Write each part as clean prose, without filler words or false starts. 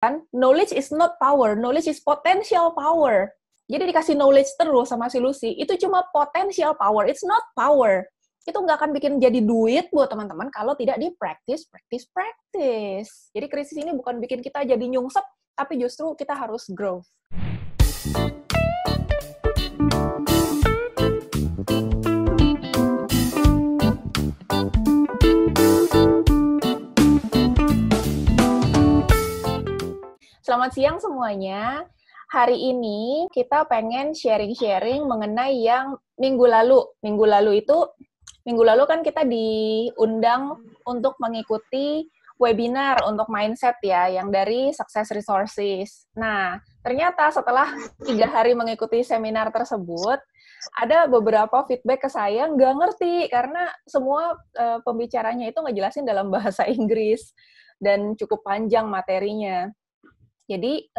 kan, knowledge is not power, knowledge is potential power. Jadi dikasih knowledge terus sama si Lucy, itu cuma potential power, it's not power. Itu nggak akan bikin jadi duit buat teman-teman kalau tidak di-practice. Jadi krisis ini bukan bikin kita jadi nyungsep, tapi justru kita harus grow. Selamat siang semuanya. Hari ini kita pengen sharing-sharing mengenai yang minggu lalu. Minggu lalu kan kita diundang untuk mengikuti webinar untuk mindset ya, yang dari Success Resources. Nah, ternyata setelah 3 hari mengikuti seminar tersebut, ada beberapa feedback ke saya nggak ngerti, karena semua pembicaranya itu ngejelasin dalam bahasa Inggris, dan cukup panjang materinya. Jadi,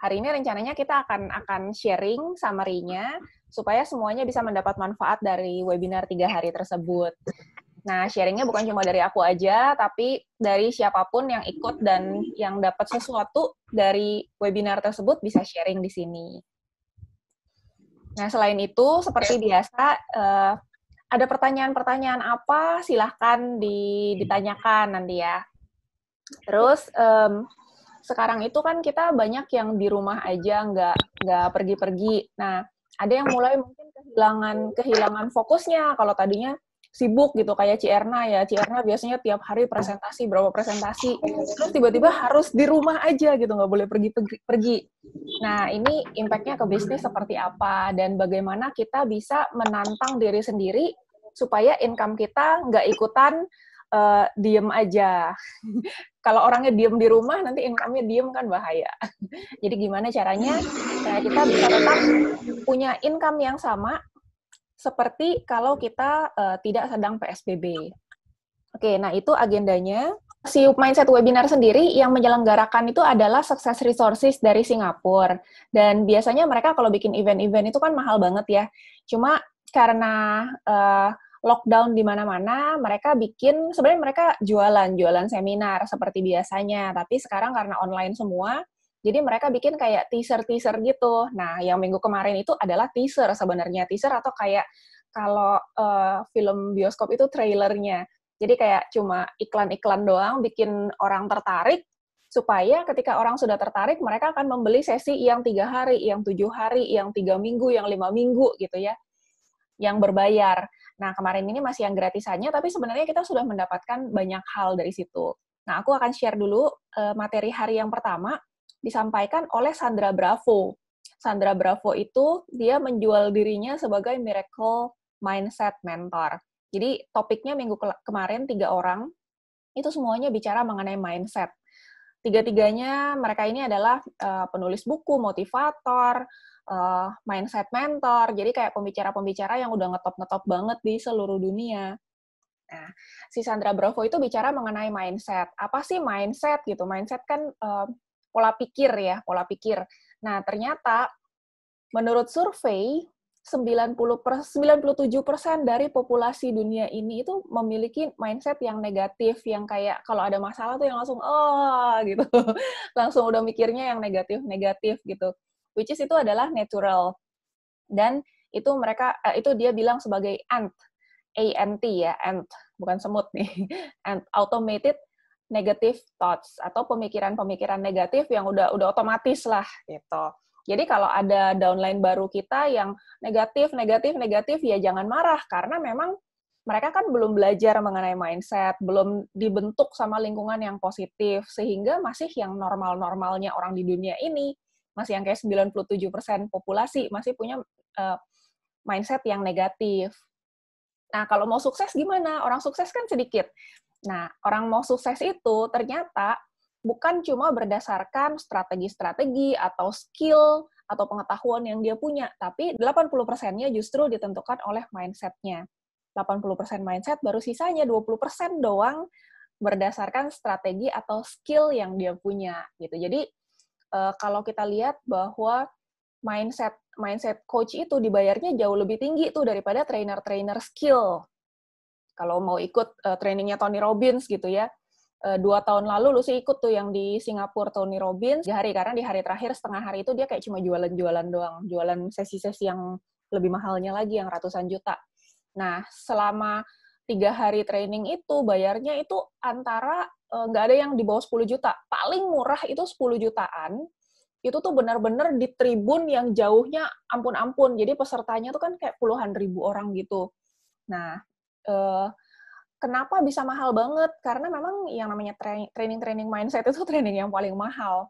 hari ini rencananya kita akan sharing summary-nya, supaya semuanya bisa mendapat manfaat dari webinar 3 hari tersebut. Nah, sharing-nya bukan cuma dari aku aja, tapi dari siapapun yang ikut dan yang dapat sesuatu dari webinar tersebut bisa sharing di sini. Nah, selain itu, seperti biasa, ada pertanyaan-pertanyaan apa, silahkan ditanyakan nanti ya. Terus, sekarang itu kan kita banyak yang di rumah aja, nggak pergi-pergi. Nah, ada yang mulai mungkin kehilangan fokusnya. Kalau tadinya sibuk gitu, kayak Ci Erna ya. Ci Erna biasanya tiap hari presentasi, berapa presentasi. Terus tiba-tiba harus di rumah aja gitu, nggak boleh pergi-pergi. Nah, ini impact-nya ke bisnis seperti apa, dan bagaimana kita bisa menantang diri sendiri supaya income kita nggak ikutan diem aja. Kalau orangnya diem di rumah, nanti income-nya diem kan bahaya. Jadi gimana caranya kita bisa tetap punya income yang sama seperti kalau kita tidak sedang PSBB. Oke, nah itu agendanya. Si Mindset Webinar sendiri yang menyelenggarakan itu adalah Success Resources dari Singapura. Dan biasanya mereka kalau bikin event-event itu kan mahal banget ya. Cuma karena lockdown di mana-mana, mereka sebenarnya mereka jualan seminar seperti biasanya, tapi sekarang karena online semua, jadi mereka bikin kayak teaser-teaser gitu. Nah, yang minggu kemarin itu adalah teaser sebenarnya, teaser atau kayak kalau film bioskop itu trailernya. Jadi kayak cuma iklan-iklan doang, bikin orang tertarik, supaya ketika orang sudah tertarik, mereka akan membeli sesi yang 3 hari, yang 7 hari, yang 3 minggu, yang 5 minggu gitu ya, yang berbayar. Nah, kemarin ini masih yang gratisannya, tapi sebenarnya kita sudah mendapatkan banyak hal dari situ. Nah, aku akan share dulu materi hari yang pertama, disampaikan oleh Sandra Bravo. Sandra Bravo itu, dia menjual dirinya sebagai Miracle Mindset Mentor. Jadi, topiknya minggu kemarin 3 orang, itu semuanya bicara mengenai mindset. Tiga-tiganya, mereka ini adalah penulis buku, motivator, mindset mentor, jadi kayak pembicara-pembicara yang udah ngetop-ngetop banget di seluruh dunia. Nah, si Sandra Bravo itu bicara mengenai mindset. Apa sih mindset gitu? Mindset kan pola pikir ya, pola pikir. Nah, ternyata menurut survei, 97% dari populasi dunia ini itu memiliki mindset yang negatif, yang kayak kalau ada masalah tuh yang langsung, gitu. Langsung udah mikirnya yang negatif-negatif gitu. Which is itu adalah natural. Dan itu itu dia bilang sebagai ANT, ANT ya, ANT, bukan semut nih, ANT, automated negative thoughts, atau pemikiran-pemikiran negatif yang udah otomatis lah gitu. Jadi kalau ada downline baru kita yang negatif, ya jangan marah, karena memang mereka kan belum belajar mengenai mindset, belum dibentuk sama lingkungan yang positif, sehingga masih yang normal-normalnya orang di dunia ini, masih yang kayak 97% populasi, masih punya mindset yang negatif. Nah, kalau mau sukses gimana? Orang sukses kan sedikit. Nah, orang mau sukses itu ternyata bukan cuma berdasarkan strategi-strategi atau skill atau pengetahuan yang dia punya, tapi 80%-nya justru ditentukan oleh mindset-nya. 80% mindset, baru sisanya 20% doang berdasarkan strategi atau skill yang dia punya. Gitu. Jadi, kalau kita lihat bahwa mindset coach itu dibayarnya jauh lebih tinggi tuh daripada trainer-trainer skill. Kalau mau ikut trainingnya Tony Robbins gitu ya. 2 tahun lalu lu sih ikut tuh yang di Singapura Tony Robbins 3 hari, karena di hari terakhir setengah hari itu dia kayak cuma jualan-jualan doang, jualan sesi-sesi yang lebih mahalnya lagi yang ratusan juta. Nah, selama 3 hari training itu bayarnya itu antara nggak ada yang di bawah 10 juta. Paling murah itu 10 jutaan. Itu tuh benar-benar di tribun yang jauhnya ampun-ampun. Jadi pesertanya tuh kan kayak puluhan ribu orang gitu. Nah, kenapa bisa mahal banget? Karena memang yang namanya training mindset itu training yang paling mahal.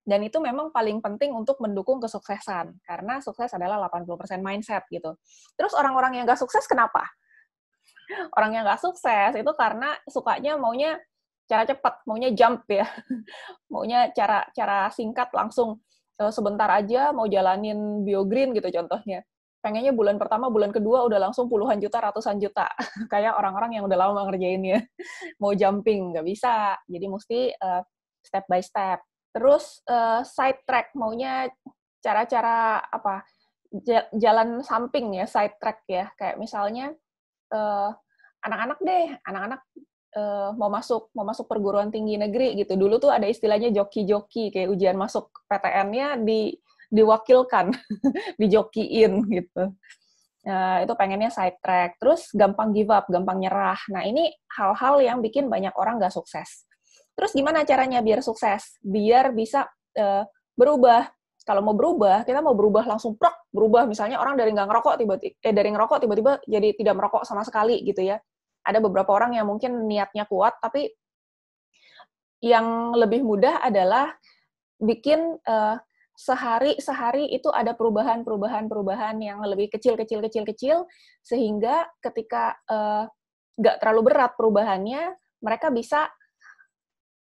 Dan itu memang paling penting untuk mendukung kesuksesan. Karena sukses adalah 80% mindset gitu. Terus orang-orang yang nggak sukses kenapa? Orang yang nggak sukses itu karena sukanya maunya cara cepat, maunya jump ya. Maunya cara singkat langsung sebentar aja mau jalanin BioGreen gitu contohnya. Pengennya bulan pertama, bulan kedua udah langsung puluhan juta, ratusan juta. Kayak orang-orang yang udah lama ngerjainnya. Mau jumping, nggak bisa. Jadi mesti step by step. Terus side track, maunya cara-cara apa? Jalan samping ya, side track ya. Kayak misalnya anak-anak mau masuk perguruan tinggi negeri gitu. Dulu tuh ada istilahnya joki-joki, kayak ujian masuk PTN-nya diwakilkan, dijokiin gitu. Itu pengennya side track. Terus gampang give up, gampang nyerah. Nah, ini hal-hal yang bikin banyak orang nggak sukses. Terus gimana caranya biar sukses? Biar bisa berubah. Kalau mau berubah, kita mau berubah langsung berubah. Misalnya orang dari ngerokok tiba-tiba jadi tidak merokok sama sekali gitu ya. Ada beberapa orang yang mungkin niatnya kuat, tapi yang lebih mudah adalah bikin sehari itu ada perubahan yang lebih kecil, sehingga ketika nggak terlalu berat perubahannya, mereka bisa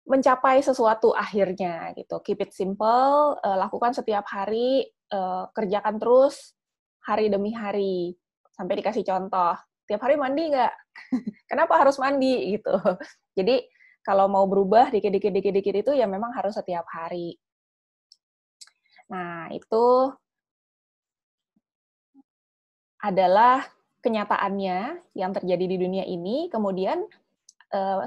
mencapai sesuatu akhirnya gitu. Keep it simple, lakukan setiap hari, kerjakan terus hari demi hari sampai dikasih contoh. Tiap hari mandi nggak? Kenapa harus mandi gitu? Jadi kalau mau berubah dikit-dikit itu ya memang harus setiap hari. Nah, itu adalah kenyataannya yang terjadi di dunia ini. Kemudian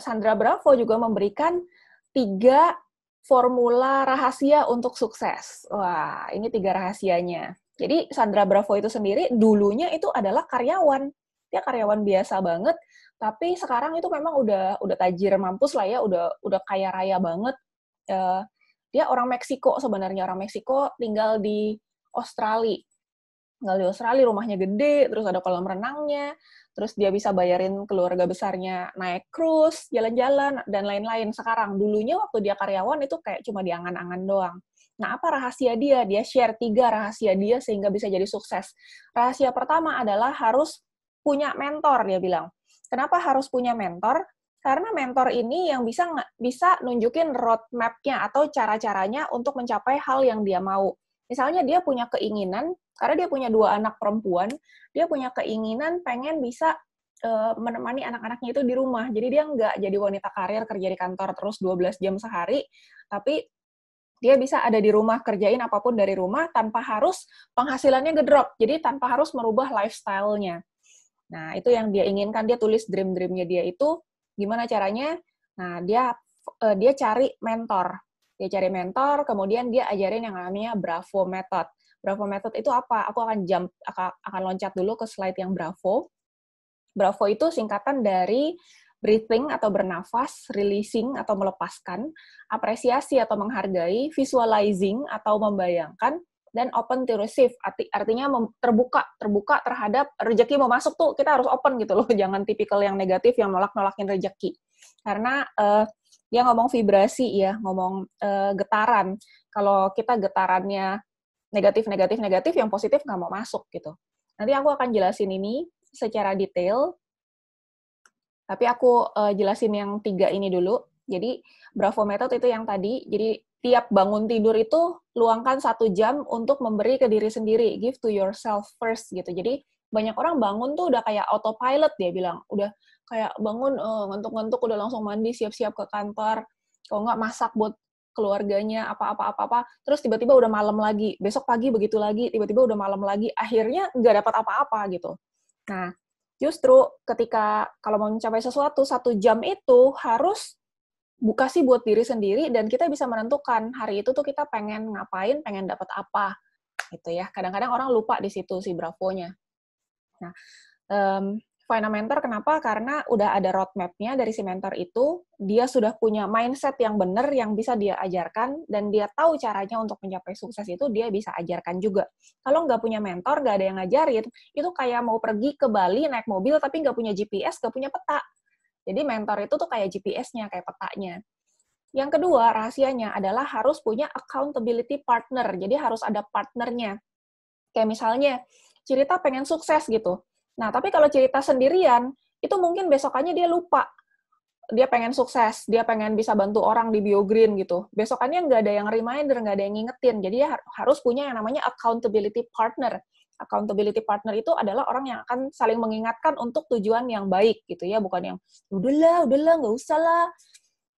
Sandra Bravo juga memberikan 3 formula rahasia untuk sukses. Wah, ini 3 rahasianya. Jadi Sandra Bravo itu sendiri dulunya itu adalah karyawan. Dia karyawan biasa banget, tapi sekarang itu memang udah tajir mampus lah ya, udah kaya raya banget. Dia orang Meksiko sebenarnya, orang Meksiko tinggal di Australia. Tinggal di Australia, rumahnya gede, terus ada kolam renangnya, terus dia bisa bayarin keluarga besarnya naik cruise, jalan-jalan, dan lain-lain. Sekarang, dulunya waktu dia karyawan itu kayak cuma di angan-angan doang. Nah, apa rahasia dia? Dia share 3 rahasia dia sehingga bisa jadi sukses. Rahasia pertama adalah harus punya mentor, dia bilang. Kenapa harus punya mentor? Karena mentor ini yang bisa nunjukin roadmap-nya atau cara-caranya untuk mencapai hal yang dia mau. Misalnya dia punya keinginan, karena dia punya 2 anak perempuan, dia punya keinginan pengen bisa menemani anak-anaknya itu di rumah. Jadi dia nggak jadi wanita karir kerja di kantor terus 12 jam sehari, tapi dia bisa ada di rumah kerjain apapun dari rumah tanpa harus penghasilannya ngedrop. Jadi tanpa harus merubah lifestyle-nya. Nah, itu yang dia inginkan. Dia tulis dream-dreamnya dia itu gimana caranya. Nah, dia cari mentor. Dia cari mentor, kemudian dia ajarin yang namanya Bravo Method. Bravo Method itu apa? Aku akan loncat dulu ke slide yang Bravo. Bravo itu singkatan dari breathing atau bernafas, releasing atau melepaskan, apresiasi atau menghargai, visualizing atau membayangkan, dan open to receive. Artinya terbuka terhadap rezeki mau masuk tuh kita harus open gitu loh. Jangan tipikal yang negatif yang nolak-nolakin rezeki. Karena dia ngomong vibrasi ya, ngomong getaran. Kalau kita getarannya negatif, yang positif nggak mau masuk gitu. Nanti aku akan jelasin ini secara detail, tapi aku jelasin yang 3 ini dulu. Jadi Bravo Method itu yang tadi, jadi tiap bangun tidur itu luangkan 1 jam untuk memberi ke diri sendiri, give to yourself first gitu. Jadi banyak orang bangun tuh udah kayak autopilot, dia bilang, udah kayak bangun ngantuk-ngantuk udah langsung mandi siap-siap ke kantor, kalau nggak masak buat keluarganya apa-apa, terus tiba-tiba udah malam lagi, besok pagi begitu lagi, tiba-tiba udah malam lagi, akhirnya nggak dapat apa-apa gitu. Nah, justru ketika kalau mau mencapai sesuatu 1 jam itu harus buka sih buat diri sendiri, dan kita bisa menentukan hari itu tuh kita pengen ngapain, pengen dapat apa, gitu ya. Kadang-kadang orang lupa di situ si Bravo-nya. Nah, find a mentor kenapa? Karena udah ada roadmap-nya dari si mentor itu, dia sudah punya mindset yang benar yang bisa dia ajarkan, dan dia tahu caranya untuk mencapai sukses itu, dia bisa ajarkan juga. Kalau nggak punya mentor, nggak ada yang ngajarin, itu kayak mau pergi ke Bali naik mobil tapi nggak punya GPS, nggak punya peta. Jadi mentor itu tuh kayak GPS-nya, kayak petanya. Yang kedua, rahasianya adalah harus punya accountability partner. Jadi harus ada partnernya. Kayak misalnya, Cirita pengen sukses gitu. Nah, tapi kalau Cirita sendirian, itu mungkin besokannya dia lupa. Dia pengen sukses, dia pengen bisa bantu orang di BioGreen gitu. Besokannya nggak ada yang reminder, nggak ada yang ngingetin. Jadi dia harus punya yang namanya accountability partner. Accountability partner itu adalah orang yang akan saling mengingatkan untuk tujuan yang baik gitu ya, bukan yang udahlah, nggak usah lah.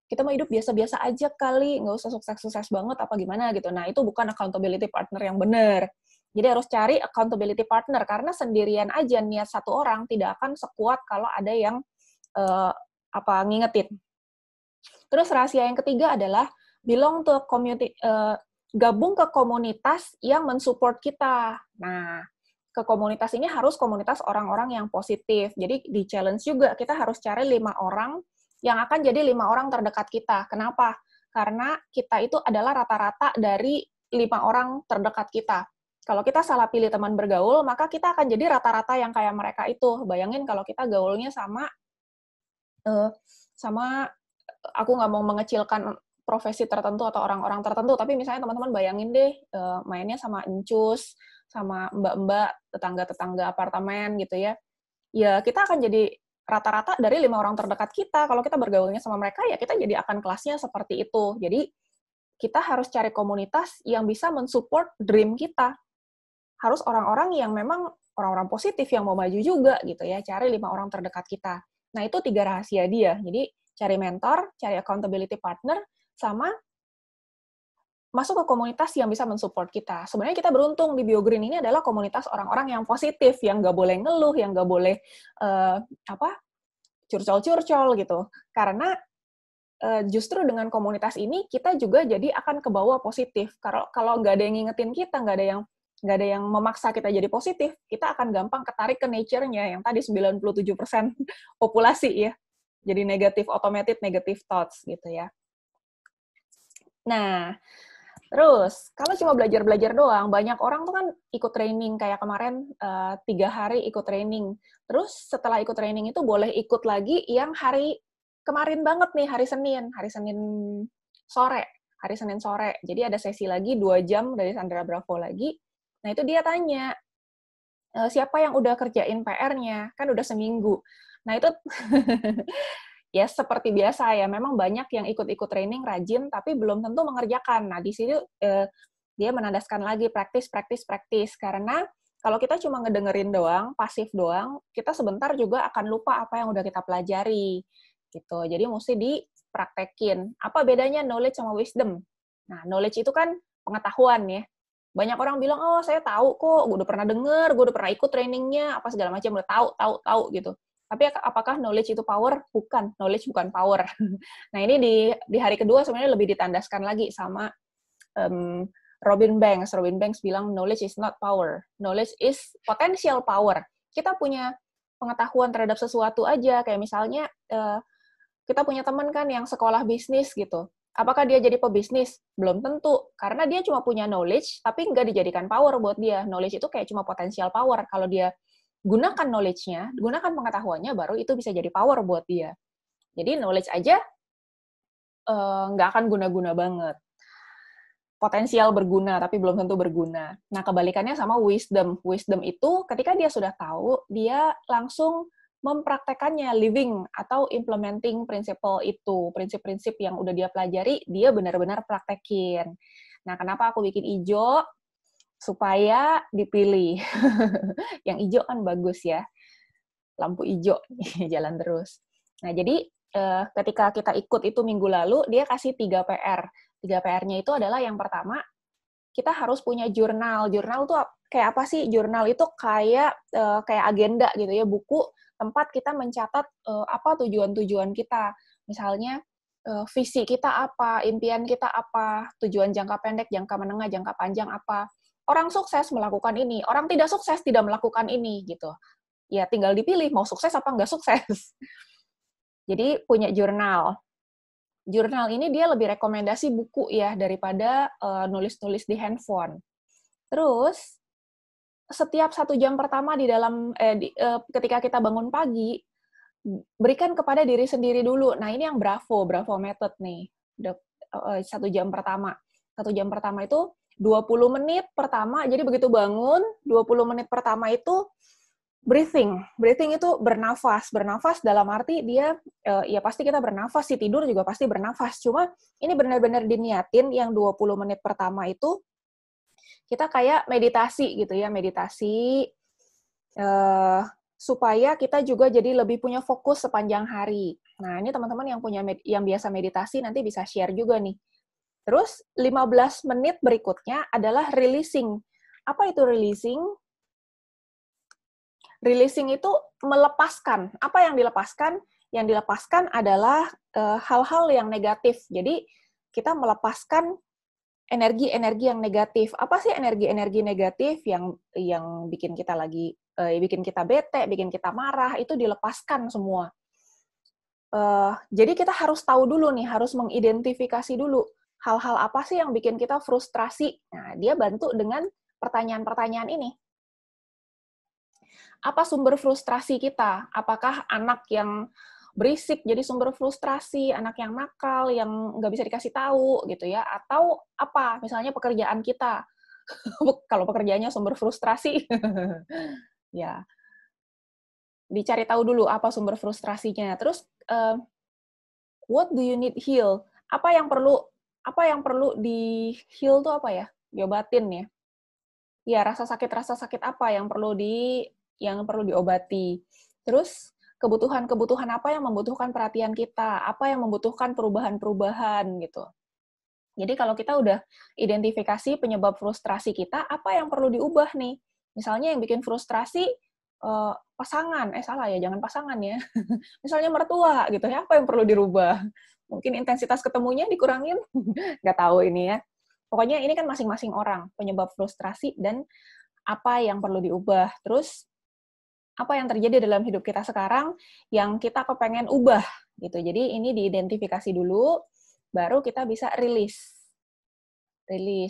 Kita mau hidup biasa-biasa aja kali, nggak usah sukses-sukses banget apa gimana gitu. Nah, itu bukan accountability partner yang benar. Jadi harus cari accountability partner, karena sendirian aja niat satu orang tidak akan sekuat kalau ada yang ngingetin. Terus rahasia yang ketiga adalah belong to community, gabung ke komunitas yang mensupport kita. Nah, ke komunitas ini harus komunitas orang-orang yang positif. Jadi di challenge juga kita harus cari 5 orang yang akan jadi 5 orang terdekat kita. Kenapa? Karena kita itu adalah rata-rata dari 5 orang terdekat kita. Kalau kita salah pilih teman bergaul, maka kita akan jadi rata-rata yang kayak mereka itu. Bayangin kalau kita gaulnya sama aku nggak mau mengecilkan profesi tertentu atau orang-orang tertentu, tapi misalnya teman-teman bayangin deh, mainnya sama encus, sama mbak-mbak, tetangga-tetangga apartemen gitu ya. Ya, kita akan jadi rata-rata dari 5 orang terdekat kita. Kalau kita bergaulnya sama mereka, ya kita jadi akan kelasnya seperti itu. Jadi, kita harus cari komunitas yang bisa mensupport dream kita. Harus orang-orang yang memang orang-orang positif yang mau maju juga gitu ya. Cari 5 orang terdekat kita. Nah, itu 3 rahasia dia. Jadi, cari mentor, cari accountability partner, sama masuk ke komunitas yang bisa mensupport kita. Sebenarnya kita beruntung di BioGreen ini adalah komunitas orang-orang yang positif, yang nggak boleh ngeluh, yang nggak boleh curcol-curcol gitu. Karena justru dengan komunitas ini kita juga jadi akan kebawa positif. Kalau nggak ada yang ngingetin kita, nggak ada yang memaksa kita jadi positif, kita akan gampang ketarik ke nature-nya yang tadi 97% populasi ya. Jadi automated negative thoughts gitu ya. Nah, terus, kalau cuma belajar-belajar doang, banyak orang tuh kan ikut training, kayak kemarin 3 hari ikut training. Terus setelah ikut training itu boleh ikut lagi yang hari kemarin banget nih, hari Senin sore. Jadi ada sesi lagi 2 jam dari Sandra Bravo lagi. Nah itu dia tanya, siapa yang udah kerjain PR-nya? Kan udah seminggu. Nah itu ya seperti biasa ya, memang banyak yang ikut-ikut training rajin, tapi belum tentu mengerjakan. Nah, di sini dia menandaskan lagi praktis, karena kalau kita cuma ngedengerin doang, pasif doang, kita sebentar juga akan lupa apa yang udah kita pelajari. Gitu. Jadi mesti dipraktekin. Apa bedanya knowledge sama wisdom? Nah, knowledge itu kan pengetahuan ya. Banyak orang bilang, oh saya tahu kok, gue udah pernah denger, gue udah pernah ikut trainingnya, apa segala macam, udah tahu gitu. Tapi apakah knowledge itu power? Bukan, knowledge bukan power. Nah ini di hari kedua sebenarnya lebih ditandaskan lagi sama Robin Banks. Robin Banks bilang knowledge is not power, knowledge is potential power. Kita punya pengetahuan terhadap sesuatu aja, kayak misalnya kita punya teman kan yang sekolah bisnis gitu. Apakah dia jadi pebisnis? Belum tentu, karena dia cuma punya knowledge, tapi nggak dijadikan power buat dia. Knowledge itu kayak cuma potential power. Kalau dia gunakan knowledge-nya, gunakan pengetahuannya, baru itu bisa jadi power buat dia. Jadi knowledge aja nggak akan guna-guna banget. Potensial berguna, tapi belum tentu berguna. Nah, kebalikannya sama wisdom. Wisdom itu ketika dia sudah tahu, dia langsung mempraktekannya, living atau implementing principle itu. Prinsip-prinsip yang udah dia pelajari, dia benar-benar praktekin. Nah, kenapa aku bikin hijau? Supaya dipilih. Yang hijau kan bagus ya. Lampu hijau, jalan terus. Nah, jadi ketika kita ikut itu minggu lalu, dia kasih 3 PR. 3 PR-nya itu adalah yang pertama, kita harus punya jurnal. Jurnal tuh kayak apa sih? Jurnal itu kayak agenda gitu ya, buku tempat kita mencatat apa tujuan-tujuan kita. Misalnya, visi kita apa, impian kita apa, tujuan jangka pendek, jangka menengah, jangka panjang apa. Orang sukses melakukan ini, orang tidak sukses tidak melakukan ini, gitu. Ya tinggal dipilih mau sukses apa nggak sukses. Jadi punya jurnal. Jurnal ini dia lebih rekomendasi buku ya daripada nulis-nulis di handphone. Terus setiap 1 jam pertama di dalam ketika kita bangun pagi, berikan kepada diri sendiri dulu. Nah ini yang Bravo method nih. 1 jam pertama. 1 jam pertama itu 20 menit pertama. Jadi begitu bangun, 20 menit pertama itu breathing. Breathing itu bernafas. Bernafas dalam arti dia, ya pasti kita bernafas, sih tidur juga pasti bernafas. Cuma ini benar-benar diniatin yang 20 menit pertama itu, kita kayak meditasi gitu ya, meditasi, supaya kita juga jadi lebih punya fokus sepanjang hari. Nah ini teman-teman yang biasa meditasi nanti bisa share juga nih. Terus 15 menit berikutnya adalah releasing. Apa itu releasing? Releasing itu melepaskan. Apa yang dilepaskan? Yang dilepaskan adalah hal-hal yang negatif. Jadi kita melepaskan energi-energi yang negatif. Apa sih energi-energi negatif yang bikin kita bikin kita bete, bikin kita marah, itu dilepaskan semua. Jadi kita harus tahu dulu nih, harus mengidentifikasi dulu hal-hal apa sih yang bikin kita frustrasi. Nah, dia bantu dengan pertanyaan-pertanyaan ini. Apa sumber frustrasi kita? Apakah anak yang berisik jadi sumber frustrasi, anak yang nakal, yang nggak bisa dikasih tahu, gitu ya? Atau apa? Misalnya pekerjaan kita. Kalau pekerjaannya sumber frustrasi, ya dicari tahu dulu apa sumber frustrasinya. Terus, what do you need heal? Apa yang perlu di heal tuh apa ya? Diobatin ya. Ya, rasa sakit apa yang perlu diobati. Terus kebutuhan-kebutuhan apa yang membutuhkan perhatian kita, apa yang membutuhkan perubahan-perubahan gitu. Jadi kalau kita udah identifikasi penyebab frustrasi kita, apa yang perlu diubah nih? Misalnya yang bikin frustrasi pasangan, salah ya, jangan pasangan ya. Misalnya mertua gitu ya, apa yang perlu dirubah? Mungkin intensitas ketemunya dikurangin, nggak tahu ini ya. Pokoknya ini kan masing-masing orang penyebab frustrasi dan apa yang perlu diubah. Terus apa yang terjadi dalam hidup kita sekarang yang kita kepengen ubah gitu. Jadi ini diidentifikasi dulu, baru kita bisa rilis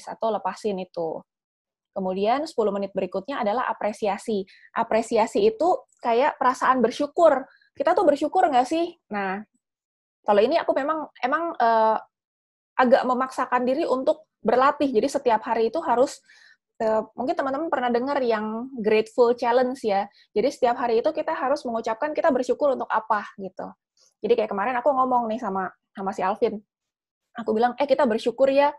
atau lepasin itu. Kemudian 10 menit berikutnya adalah apresiasi. Apresiasi itu kayak perasaan bersyukur. Kita tuh bersyukur nggak sih? Nah, kalau ini aku emang agak memaksakan diri untuk berlatih. Jadi setiap hari itu harus, mungkin teman-teman pernah dengar yang grateful challenge ya. Jadi setiap hari itu kita harus mengucapkan kita bersyukur untuk apa gitu. Jadi kayak kemarin aku ngomong nih sama si Alvin. Aku bilang, kita bersyukur ya,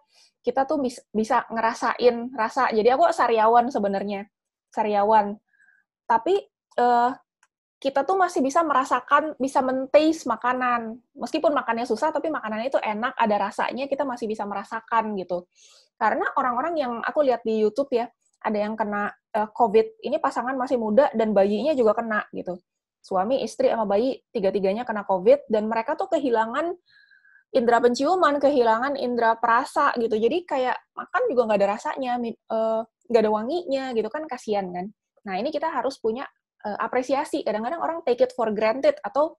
kita tuh bisa ngerasain rasa. Jadi aku sariawan sebenarnya. Sariawan. Tapi kita tuh masih bisa merasakan, bisa men-taste makanan. Meskipun makannya susah, tapi makanannya itu enak, ada rasanya, kita masih bisa merasakan gitu. Karena orang-orang yang aku lihat di YouTube ya, ada yang kena COVID, ini pasangan masih muda dan bayinya juga kena gitu. Suami, istri, sama bayi, tiga-tiganya kena COVID, dan mereka tuh kehilangan indera penciuman, kehilangan indera perasa gitu. Jadi kayak makan juga nggak ada rasanya, nggak ada wanginya gitu kan, kasihan kan. Nah ini kita harus punya apresiasi. Kadang-kadang orang take it for granted atau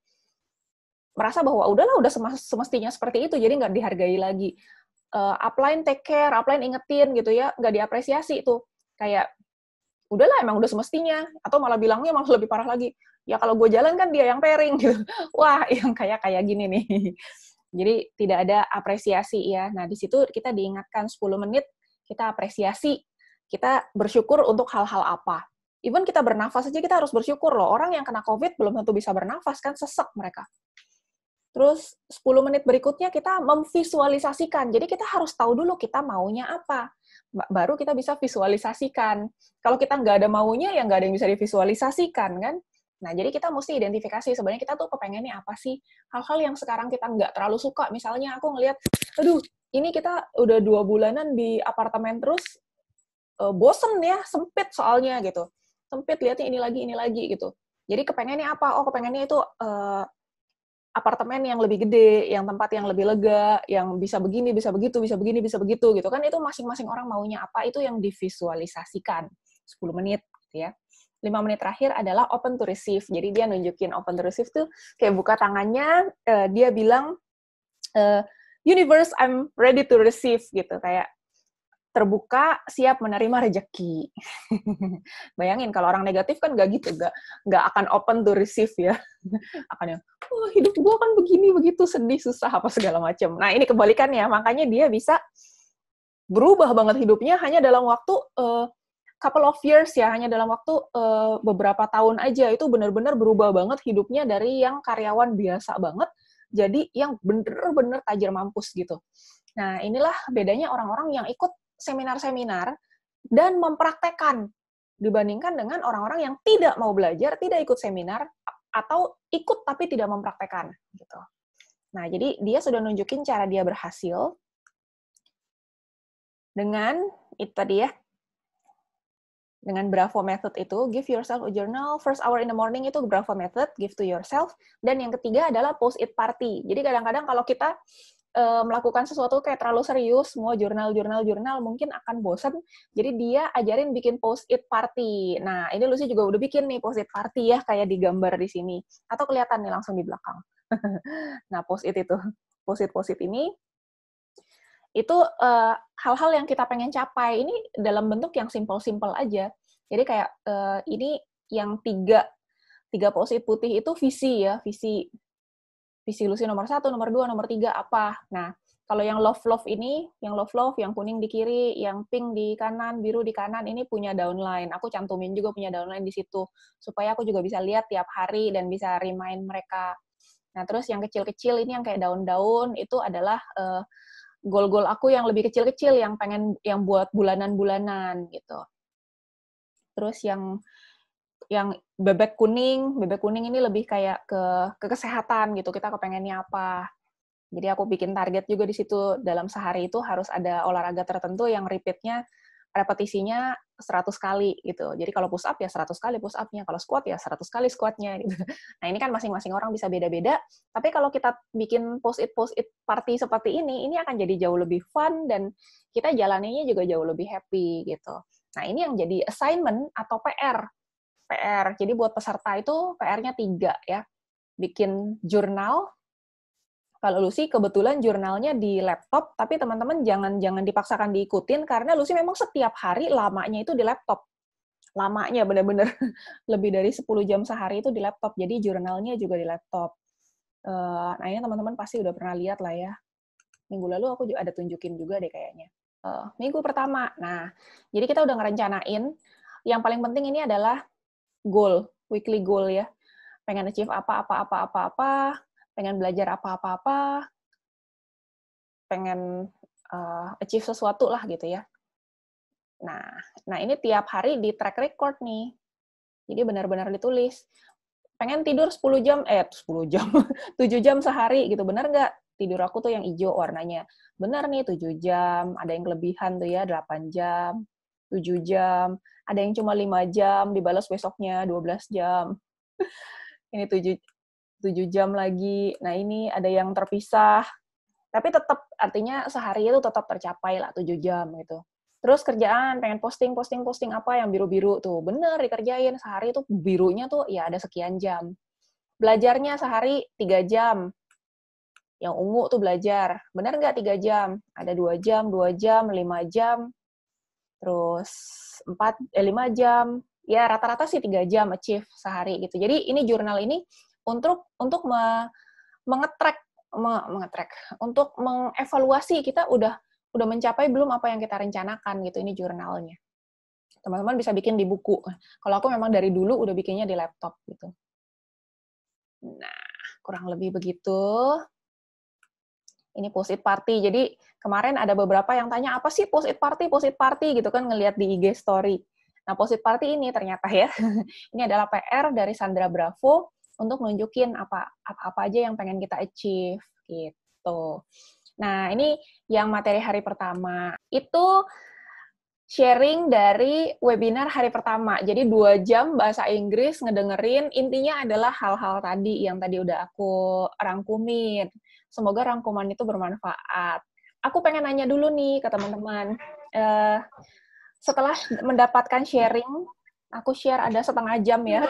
merasa bahwa udahlah, udah semestinya seperti itu, jadi nggak dihargai lagi. Upline take care, upline ingetin gitu ya, nggak diapresiasi itu. Kayak, udahlah emang udah semestinya. Atau malah bilangnya malah lebih parah lagi. Ya kalau gue jalan kan dia yang pairing gitu. Wah, yang kayak gini nih. Jadi tidak ada apresiasi ya. Nah di situ kita diingatkan 10 menit, kita apresiasi, kita bersyukur untuk hal-hal apa. Even kita bernafas aja kita harus bersyukur loh. Orang yang kena COVID belum tentu bisa bernafas, kan sesek mereka. Terus 10 menit berikutnya kita memvisualisasikan. Jadi kita harus tahu dulu kita maunya apa. Baru kita bisa visualisasikan. Kalau kita nggak ada maunya, ya nggak ada yang bisa divisualisasikan, kan? Nah, jadi kita mesti identifikasi sebenarnya kita tuh kepengennya apa sih. Hal-hal yang sekarang kita nggak terlalu suka. Misalnya aku ngelihat, aduh, ini kita udah 2 bulanan di apartemen terus, bosen ya, sempit soalnya gitu. Sempit, lihatnya ini lagi gitu. Jadi kepengennya apa? Oh, kepengennya itu apartemen yang lebih gede, yang tempat yang lebih lega, yang bisa begini, bisa begitu, bisa begini, bisa begitu gitu kan, itu masing-masing orang maunya apa, itu yang divisualisasikan 10 menit gitu ya. 5 menit terakhir adalah open to receive. Jadi dia nunjukin open to receive tuh kayak buka tangannya, dia bilang, universe, I'm ready to receive gitu, kayak terbuka, siap menerima rejeki. Bayangin kalau orang negatif kan nggak gitu, nggak akan open to receive ya. Akan yang, oh, hidup gue kan begini, begitu, sedih, susah, apa segala macam. Nah ini kebalikannya, makanya dia bisa berubah banget hidupnya hanya dalam waktu couple of years ya, hanya dalam waktu beberapa tahun aja, itu benar-benar berubah banget hidupnya dari yang karyawan biasa banget, jadi yang bener-bener tajir mampus gitu. Nah inilah bedanya orang-orang yang ikut seminar-seminar dan mempraktekkan dibandingkan dengan orang-orang yang tidak mau belajar, tidak ikut seminar, atau ikut tapi tidak mempraktekkan gitu. Nah, jadi dia sudah nunjukin cara dia berhasil dengan itu tadi ya, dengan Bravo method itu, give yourself a journal, first hour in the morning itu Bravo method, give to yourself, dan yang ketiga adalah post-it party. Jadi kadang-kadang kalau kita melakukan sesuatu kayak terlalu serius, semua jurnal, mungkin akan bosan. Jadi dia ajarin bikin post-it party. Nah, ini Lucy juga udah bikin nih post-it party ya, kayak digambar di sini. Atau kelihatan nih langsung di belakang. Nah, post-it itu. Post-it ini, itu hal-hal yang kita pengen capai. Ini dalam bentuk yang simple-simple aja. Jadi kayak ini yang tiga post-it putih itu visi ya, visi Lucy nomor 1, nomor 2, nomor 3 apa. Nah, kalau yang love ini, yang love, yang kuning di kiri, yang pink di kanan, biru di kanan, ini punya downline. Aku cantumin juga punya downline di situ, supaya aku juga bisa lihat tiap hari dan bisa remind mereka. Nah, terus yang kecil-kecil ini yang kayak daun-daun, itu adalah goal-goal aku yang lebih kecil-kecil, yang pengen, yang buat bulanan-bulanan, gitu. Terus yang bebek kuning ini lebih kayak ke kesehatan gitu, kita kepengennya apa. Jadi aku bikin target juga di situ, dalam sehari itu harus ada olahraga tertentu yang repeat-nya, repetisinya 100 kali gitu. Jadi kalau push up ya 100 kali push up-nya, kalau squat ya 100 kali squat-nya gitu. Nah ini kan masing-masing orang bisa beda-beda, tapi kalau kita bikin post-it party seperti ini akan jadi jauh lebih fun, dan kita jalaninya juga jauh lebih happy gitu. Nah ini yang jadi assignment atau PR. Jadi buat peserta itu PR-nya 3 ya. Bikin jurnal. Kalau Lucy kebetulan jurnalnya di laptop, tapi teman-teman jangan dipaksakan diikutin, karena Lucy memang setiap hari lamanya itu di laptop. Lamanya bener-bener lebih dari 10 jam sehari itu di laptop, jadi jurnalnya juga di laptop. Nah ini teman-teman pasti udah pernah lihat lah ya. Minggu lalu aku juga ada tunjukin juga deh kayaknya. Minggu pertama, nah jadi kita udah ngerencanain, yang paling penting ini adalah goal, weekly goal ya. Pengen achieve apa, pengen belajar apa, pengen achieve sesuatu lah gitu ya. Nah ini tiap hari di track record nih. Jadi benar-benar ditulis. Pengen tidur 10 jam, 10 jam, 7 jam sehari gitu, benar nggak? Tidur aku tuh yang hijau warnanya. Benar nih, 7 jam, ada yang kelebihan tuh ya, 8 jam, 7 jam, ada yang cuma 5 jam, dibalas besoknya 12 jam. Ini 7 jam lagi, nah ini ada yang terpisah, tapi tetap, artinya sehari itu tetap tercapai lah 7 jam gitu. Terus kerjaan, pengen posting apa yang biru-biru tuh, bener dikerjain, sehari itu birunya tuh ya ada sekian jam. Belajarnya sehari 3 jam, yang ungu tuh belajar, bener nggak 3 jam? Ada 2 jam, 2 jam, 5 jam, terus 5 jam, ya rata-rata sih 3 jam achieve sehari gitu. Jadi ini jurnal ini untuk mengetrack, untuk mengevaluasi kita udah mencapai belum apa yang kita rencanakan gitu. Ini jurnalnya. Teman-teman bisa bikin di buku. Kalau aku memang dari dulu udah bikinnya di laptop gitu. Nah, kurang lebih begitu. Ini post-it party. Jadi kemarin ada beberapa yang tanya, apa sih post-it party gitu kan, ngelihat di IG story. Nah, post-it party ini ternyata ya, ini adalah PR dari Sandra Bravo untuk nunjukin apa aja yang pengen kita achieve gitu. Nah, ini yang materi hari pertama. Itu sharing dari webinar hari pertama. Jadi 2 jam bahasa Inggris ngedengerin, intinya adalah hal-hal tadi yang tadi udah aku rangkumin. Semoga rangkuman itu bermanfaat. Aku pengen nanya dulu nih ke teman-teman. Setelah mendapatkan sharing, aku share ada setengah jam ya.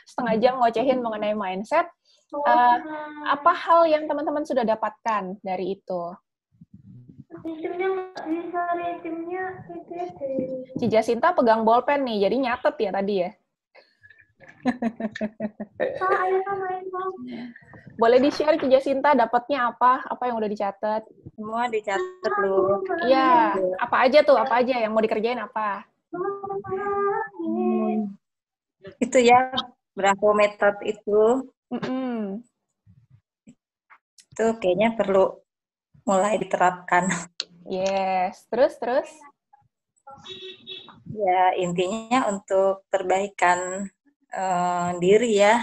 Setengah jam ngocehin mengenai mindset. Apa hal yang teman-teman sudah dapatkan dari itu? Ritmenya nggak bisa, ritmenya Ci Jacinta pegang bolpen nih, jadi nyatet ya tadi ya. ayo main dong. Boleh di-share Ci Jacinta dapatnya apa? Apa yang udah dicatat? Semua dicatat loh. Iya, apa aja tuh? Apa aja yang mau dikerjain apa? Itu ya, Bravo method itu. Itu kayaknya perlu mulai diterapkan. Yes, terus? Ya, intinya untuk perbaikan diri ya.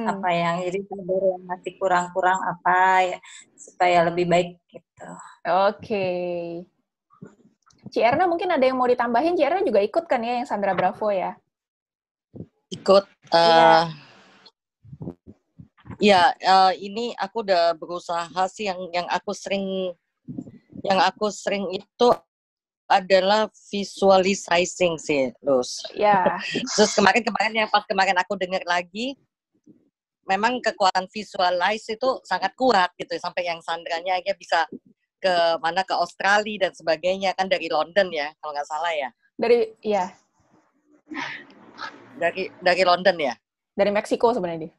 Apa yang jadi sadar yang masih kurang-kurang apa ya, supaya lebih baik gitu. Oke. Ci Erna mungkin ada yang mau ditambahin? Ci Erna juga ikut kan ya yang Sandra Bravo ya? Ikut. Ini aku udah berusaha sih yang aku sering itu adalah visualizing sih, Luz. Ya. Terus kemarin aku dengar lagi, memang kekuatan visualize itu sangat kuat gitu, sampai yang Sandranya aja bisa ke Australia dan sebagainya, kan dari London ya, kalau nggak salah ya. Dari London ya. Dari Meksiko sebenarnya dia.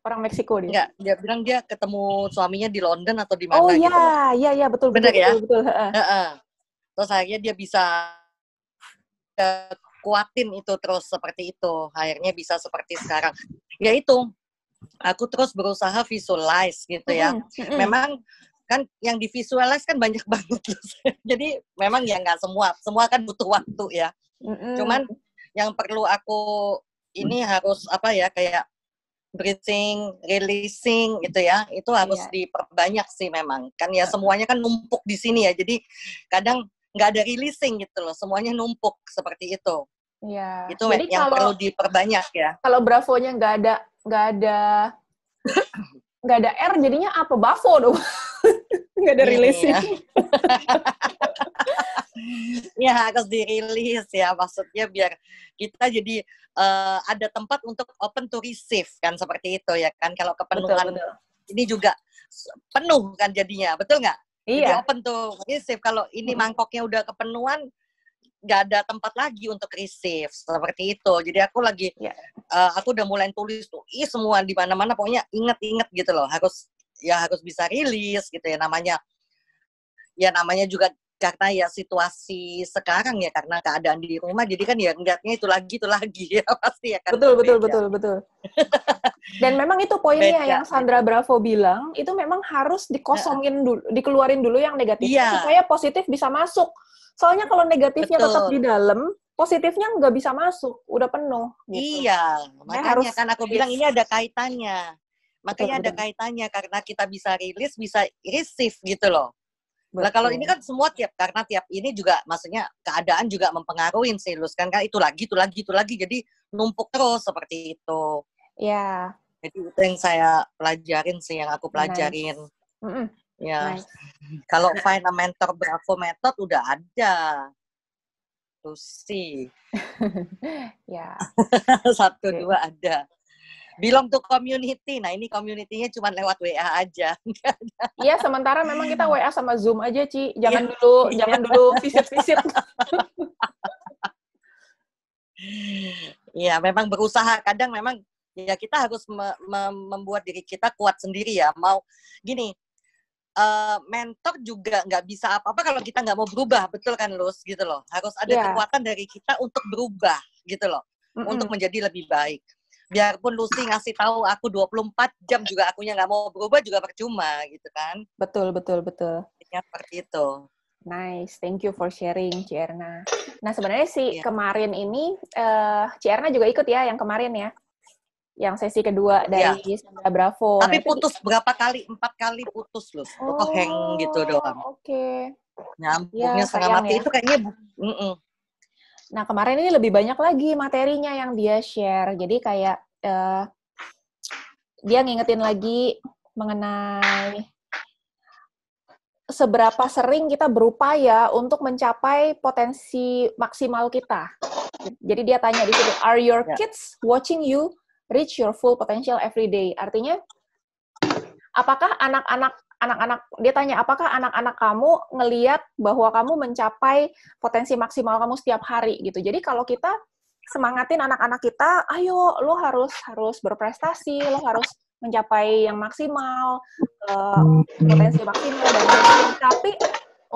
Orang Meksiko dia. Enggak, dia bilang dia ketemu suaminya di London atau di mana gitu. Oh iya, betul. Benar ya? Betul. Terus akhirnya dia bisa kuatin itu terus seperti itu. Akhirnya bisa seperti sekarang. Ya itu, aku terus berusaha visualize gitu ya. Memang kan yang divisualize kan banyak banget. Jadi memang ya nggak semua kan butuh waktu ya. Cuman yang perlu aku ini harus kayak breathing, releasing gitu ya, itu harus diperbanyak sih memang. Kan ya semuanya kan numpuk di sini ya, jadi kadang nggak ada releasing gitu loh, semuanya numpuk seperti itu. Iya. Itu jadi yang perlu diperbanyak ya. Kalau Bravo-nya nggak ada R, jadinya apa? Bavo dong. Nggak ada releasing. Ya harus dirilis ya, maksudnya biar kita jadi ada tempat untuk open to receive kan, seperti itu ya kan. Kalau kepenuhan betul. Ini juga penuh kan jadinya, betul nggak? Iya. Jadi open to receive. Kalau ini mangkoknya udah kepenuhan, nggak ada tempat lagi untuk receive, seperti itu. Jadi aku lagi aku udah mulai tulis tuh semua di mana-mana, pokoknya inget gitu loh, harus bisa rilis gitu ya, namanya juga karena ya situasi sekarang ya, karena keadaan di rumah, jadi kan ya ngeliatnya itu lagi ya pasti ya kan. Betul. Dan memang itu poinnya yang Sandra Bravo bilang, itu memang harus dikosongin dulu, dikeluarin dulu yang negatif supaya positif bisa masuk. Soalnya kalau negatifnya tetap di dalam, positifnya nggak bisa masuk, udah penuh. Gitu. Iya, makanya kan aku bilang ini ada kaitannya. Makanya ada kaitannya, karena kita bisa rilis, bisa receive gitu loh. Nah kalau ini kan semua karena tiap ini juga maksudnya keadaan juga mempengaruhi sih, Luz, kan itu lagi, jadi numpuk terus seperti itu. Iya. Jadi itu yang saya pelajarin sih, yang aku pelajarin. Ya. Kalau find a mentor Bravo method udah ada. Tuh sih. Ya. 1, 2 ada. Belong to community. Nah, ini community-nya cuma lewat WA aja. Iya, sementara memang kita WA sama Zoom aja, Ci. Jangan dulu visit-visit. Iya, memang berusaha. Kadang memang ya kita harus membuat diri kita kuat sendiri ya. Mau gini, mentor juga nggak bisa apa-apa kalau kita nggak mau berubah, betul kan, Luz? Gitu loh. Harus ada kekuatan dari kita untuk berubah, gitu loh. Untuk menjadi lebih baik. Biarpun Lucy ngasih tahu aku 24 jam juga akunya nggak mau berubah juga percuma gitu kan. Betul. Seperti itu. Nice, thank you for sharing, Ci Erna. Nah sebenarnya kemarin ini, Ci Erna juga ikut ya yang kemarin ya, yang sesi kedua dari Sandra Bravo. Tapi putus berapa kali? 4 kali putus loh. Hang gitu doang. Oke. Nyambungnya Ya, setengah sayang mati ya. itu kayaknya. Nah, kemarin ini lebih banyak lagi materinya yang dia share. Jadi kayak dia ngingetin lagi mengenai seberapa sering kita berupaya untuk mencapai potensi maksimal kita. Jadi dia tanya di situ, are your kids watching you reach your full potential every day? Artinya, apakah anak-anak dia tanya, apakah anak-anak kamu ngeliat bahwa kamu mencapai potensi maksimal kamu setiap hari gitu. Jadi kalau kita semangatin anak-anak kita, ayo lo harus berprestasi, lo harus mencapai yang maksimal, potensi maksimal dan lain-lain. Tapi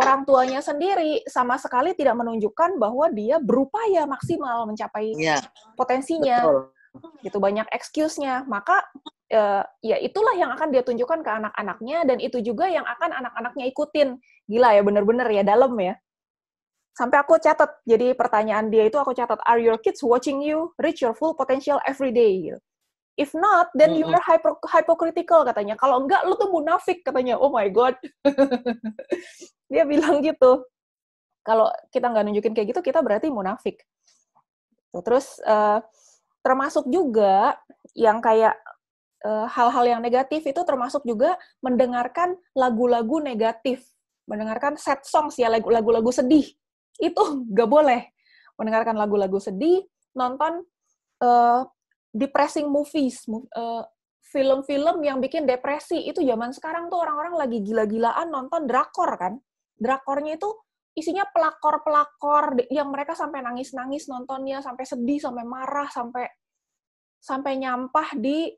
orang tuanya sendiri sama sekali tidak menunjukkan bahwa dia berupaya maksimal mencapai potensinya. Betul. Gitu, banyak excuse-nya. Maka ya itulah yang akan dia tunjukkan ke anak-anaknya, dan itu juga yang akan anak-anaknya ikutin. Gila ya, bener-bener ya, dalam ya. Sampai aku catat, jadi pertanyaan dia itu aku catat, are your kids watching you reach your full potential every day? If not, then you are hypocritical, katanya. Kalau enggak, lu tuh munafik, katanya. Oh my God. Dia bilang gitu. Kalau kita nggak nunjukin kayak gitu, kita berarti munafik. Terus, termasuk juga yang kayak hal-hal yang negatif itu termasuk juga mendengarkan lagu-lagu negatif. Mendengarkan sad songs ya, lagu-lagu sedih. Itu nggak boleh. Mendengarkan lagu-lagu sedih, nonton depressing movies, film-film yang bikin depresi. Itu zaman sekarang tuh orang-orang lagi gila-gilaan nonton drakor kan. Drakornya itu isinya pelakor-pelakor yang mereka sampai nangis-nangis nontonnya, sampai sedih, sampai marah, sampai nyampah di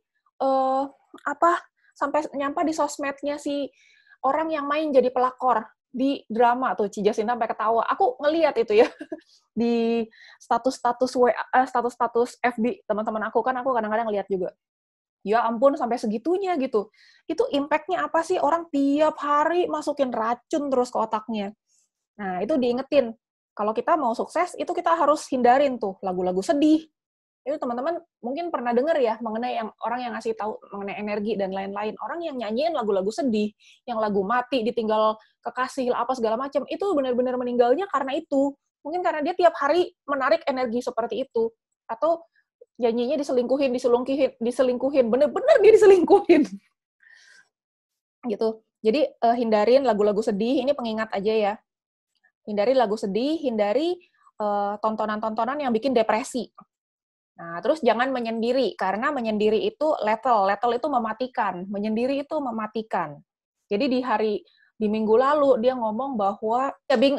sampai nyampah di sosmednya si orang yang main jadi pelakor di drama tuh. Ci Jasinta sampai ketawa. Aku ngelihat itu ya di status FB teman-teman aku, kan aku kadang-kadang lihat juga. Ya ampun, sampai segitunya gitu. Itu impact-nya apa sih? Orang tiap hari masukin racun terus ke otaknya. Nah, itu diingetin. Kalau kita mau sukses, itu kita harus hindarin tuh lagu-lagu sedih. Itu teman-teman mungkin pernah dengar ya mengenai yang orang yang ngasih tahu mengenai energi dan lain-lain. Orang yang nyanyiin lagu-lagu sedih, yang lagu mati, ditinggal kekasih, apa segala macam, itu benar-benar meninggalnya karena itu. Mungkin karena dia tiap hari menarik energi seperti itu. Atau nyanyinya diselingkuhin. Bener-bener dia diselingkuhin. Gitu. Jadi hindarin lagu-lagu sedih, ini pengingat aja ya. Hindari lagu sedih, hindari tontonan-tontonan yang bikin depresi. Nah, terus jangan menyendiri, karena menyendiri itu lethal itu mematikan, menyendiri itu mematikan. Jadi di minggu lalu dia ngomong bahwa ya being